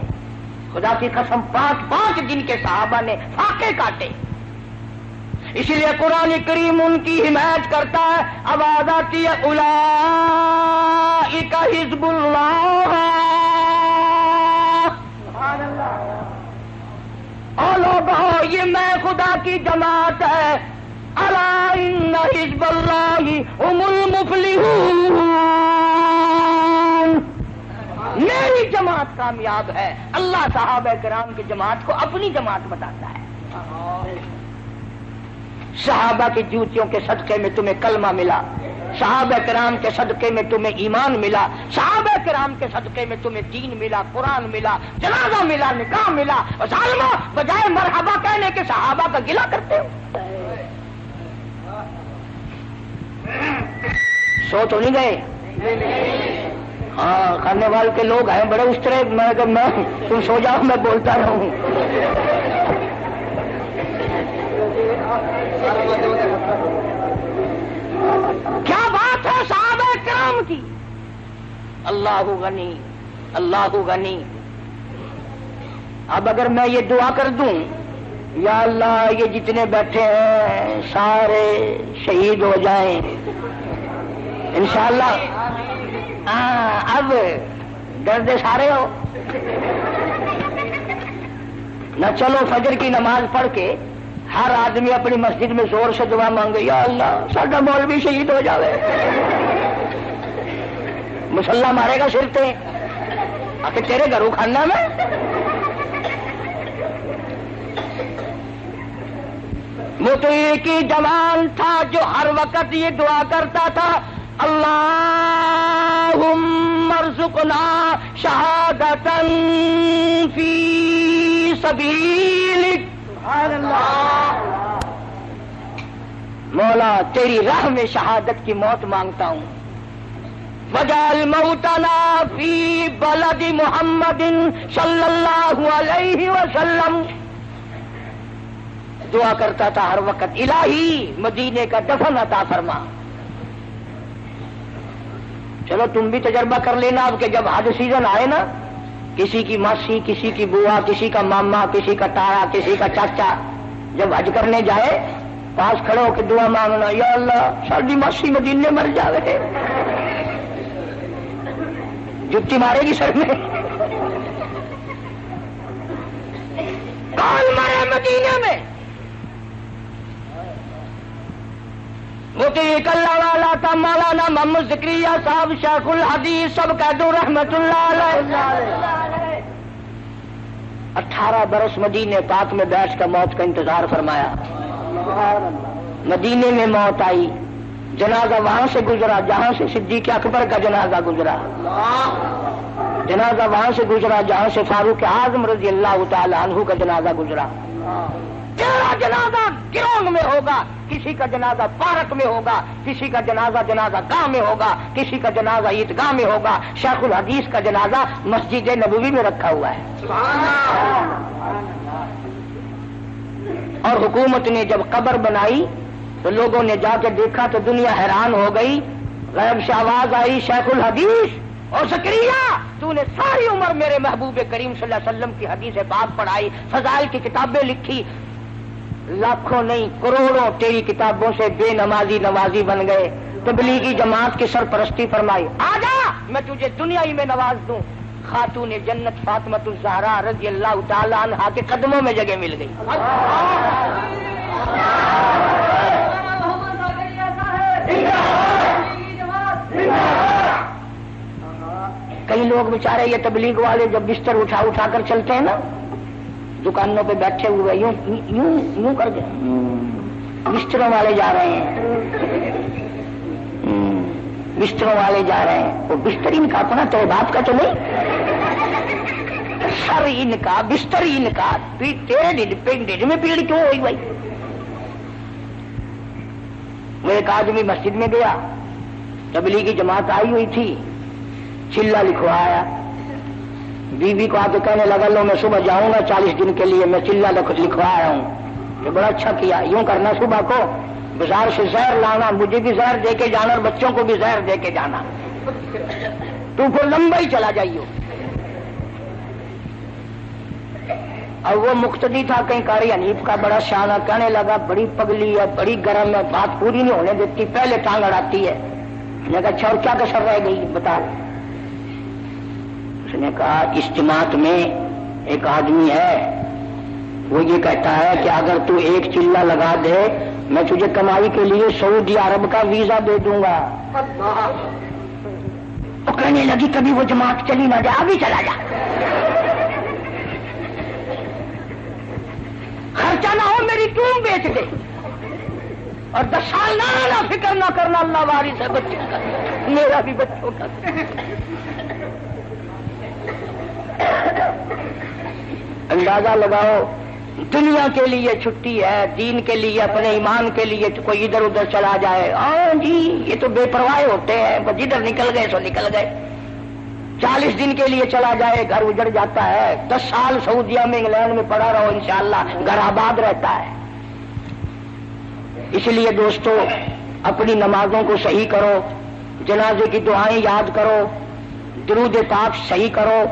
خدا کی قسم 5 دن کے صحابہ نے فاقے کاٹے. اسی لیے قرآن کریم ان کی حمایت کرتا ہے. آواز آتی ہے اولئک حزب اللہ. اور لوگوں یہ میں خدا کی جماعت ہے. الا ان حزب اللہ هم المفلحون. میری جماعت کامیاب ہے. اللہ صحابہ کرام کی جماعت کو اپنی جماعت بتاتا ہے. صحابہ کی جوتیوں کے صدقے میں تمہیں کلمہ ملا، صحابہ کرام کے صدقے میں تمہیں ایمان ملا، صحابہ کرام کے صدقے میں تمہیں دین ملا، قرآن ملا، جنازہ ملا، نکاح ملا. اور ظالموں بجائے مرحبا کہنے کے صحابہ کا گلہ کرتے ہو. سو تو نہیں گئے؟ ہاں کھانے والے کے لوگ ہیں بڑے اس طرح. میں تم سو جاؤ میں بولتا رہوں. کیا بات ہے صحابہ کرام کی. اللہ غنی اللہ غنی. اب اگر میں یہ دعا کر دوں یا اللہ یہ جتنے بیٹھے ہیں سارے شہید ہو جائیں انشاءاللہ. اب ڈردے سارے ہو. نہ چلو فجر کی نماز پڑھ کے ہر آدمی اپنی مسجد میں زور سے دعا مانگے یا اللہ ساڈا مولوی شہید ہو جاوے، مسلح مارے گا سر تے آتے تیرے گھروں کھانا میں. مطیع کی جوان تھا جو ہر وقت یہ دعا کرتا تھا اللہم ارزقنا شہادتا فی سبیلک. سبحان اللہ. مولا تیری راہ میں شہادت کی موت مانگتا ہوں. وجعل موتنا فی بلد محمد صلی اللہ علیہ وسلم. دعا کرتا تھا ہر وقت الہی مدینے کا دفن عطا فرما. چلو تم بھی تجربہ کر لینا اب کہ جب حج سیزن آئے نا، کسی کی ماسی، کسی کی بوا، کسی کا ماما، کسی کا تایا، کسی کا چاچا جب حج کرنے جائے پاس کھڑے ہو کے دعا مانگنا یا اللہ ساری ماسی مدینے مر جاوے، جتی مارے گی سر میں. کون مرے مدینے میں؟ مطیع اللہ والا تھا مولانا محمد ذکریہ صاحب شیخ الحدیث سب کہہ دوں رحمت اللہ علیہ. 18 برس مدینے پاک میں بیٹھ کر موت کا انتظار فرمایا. مدینے میں موت آئی، جنازہ وہاں سے گزرا جہاں سے صدیق اکبر کا جنازہ گزرا، جنازہ وہاں سے گزرا جہاں سے فاروق اعظم رضی اللہ تعالی عنہ کا جنازہ گزرا. تیرا جنازہ گراؤنڈ میں ہوگا، کسی کا جنازہ پارک میں ہوگا، کسی کا جنازہ گاہ میں ہوگا، کسی کا جنازہ عیدگاہ میں ہوگا. شیخ الحدیث کا جنازہ مسجد نبوی میں رکھا ہوا ہے. اور حکومت نے جب قبر بنائی تو لوگوں نے جا کے دیکھا تو دنیا حیران ہو گئی. غیب سے آواز آئی شیخ الحدیث اور زکریا تو نے ساری عمر میرے محبوب کریم صلی اللہ علیہ وسلم کی حدیث پاک پڑھائی، فضائل کی کتابیں لکھی، لاکھوں نہیں کروڑوں تیری کتابوں سے بے نمازی نوازی بن گئے. تبلیغی جماعت کی سرپرستی فرمائی، آجا میں تجھے دنیا ہی میں نواز دوں. خاتون جنت فاطمۃ الزہرا رضی اللہ تعالی عنہا کے قدموں میں جگہ مل گئی. کئی لوگ بیچارے یہ تبلیغ والے جب بستر اٹھا اٹھا کر چلتے ہیں نا، دکانوں پہ بیٹھے ہوئے یوں یوں یوں کر کے بستروں والے جا رہے ہیں، بستروں والے جا رہے ہیں. وہ بستر ان کا اپنا تو باپ کا تو نہیں، سر ان کا بستر ان کا. تیرے میں پیڑ کیوں ہوئی بھائی؟ وہ ایک آدمی مسجد میں گیا، تبلیغی جماعت آئی ہوئی تھی، چلا لکھوایا، بیوی کو آ کے کہنے لگا لو میں صبح جاؤں گا 40 دن کے لیے، میں چلا لکھوایا ہوں. یہ بڑا اچھا کیا، یوں کرنا صبح کو بازار سے زہر لانا، مجھے بھی زہر دے کے جانا اور بچوں کو بھی زہر دے کے جانا، تو پھر لمبا ہی چلا جائیو. اور وہ مقتدی تھا کہیں قاری حنیف کا بڑا شانہ، کہنے لگا بڑی پگلی ہے، بڑی گرم ہے، بات پوری نہیں ہونے دیتی، پہلے ٹانگ اڑاتی ہے. میں نے کہا اچھا اور کیا کسر رہ گئی بتا. اس نے کہا اس جماعت میں ایک آدمی ہے وہ یہ کہتا ہے کہ اگر تو ایک چلہ لگا دے میں تجھے کمائی کے لیے سعودی عرب کا ویزا دے دوں گا. تو کہنے لگی کبھی وہ جماعت چلی نہ جائے، ابھی چلا جا، خرچہ نہ ہو میری ٹون بیچ دے اور 10 سال نہ فکر نہ کرنا، اللہ وارث ہے بچوں کا، میرا بھی بچوں کا. اندازہ لگاؤ دنیا کے لیے چھٹی ہے، دین کے لیے اپنے ایمان کے لیے کوئی ادھر ادھر چلا جائے، ہاں جی یہ تو بے پرواہ ہوتے ہیں، بس جدھر نکل گئے سو نکل گئے. 40 دن کے لیے چلا جائے گھر اجڑ جاتا ہے، 10 سال سعودیہ میں انگلینڈ میں پڑا رہو انشاءاللہ گھر آباد رہتا ہے. اس لیے دوستو اپنی نمازوں کو صحیح کرو، جنازے کی دعائیں یاد کرو، درود پاک صحیح کرو.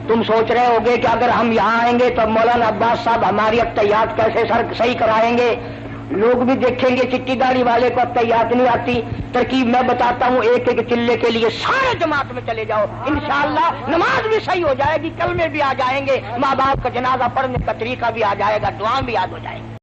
تم سوچ رہے ہوگے کہ اگر ہم یہاں آئیں گے تو مولانا عباس صاحب ہماری اقتیات کیسے صحیح کرائیں گے؟ لوگ بھی دیکھیں گے چٹی داڑھی والے کو اب تیات نہیں آتی، ترکیب میں بتاتا ہوں، ایک ایک چلے کے لیے سارے جماعت میں چلے جاؤ، انشاءاللہ نماز بھی صحیح ہو جائے گی، کلمے بھی آ جائیں گے، ماں باپ کا جنازہ پڑھنے کا طریقہ بھی آ جائے گا، دعا بھی یاد ہو جائے گی۔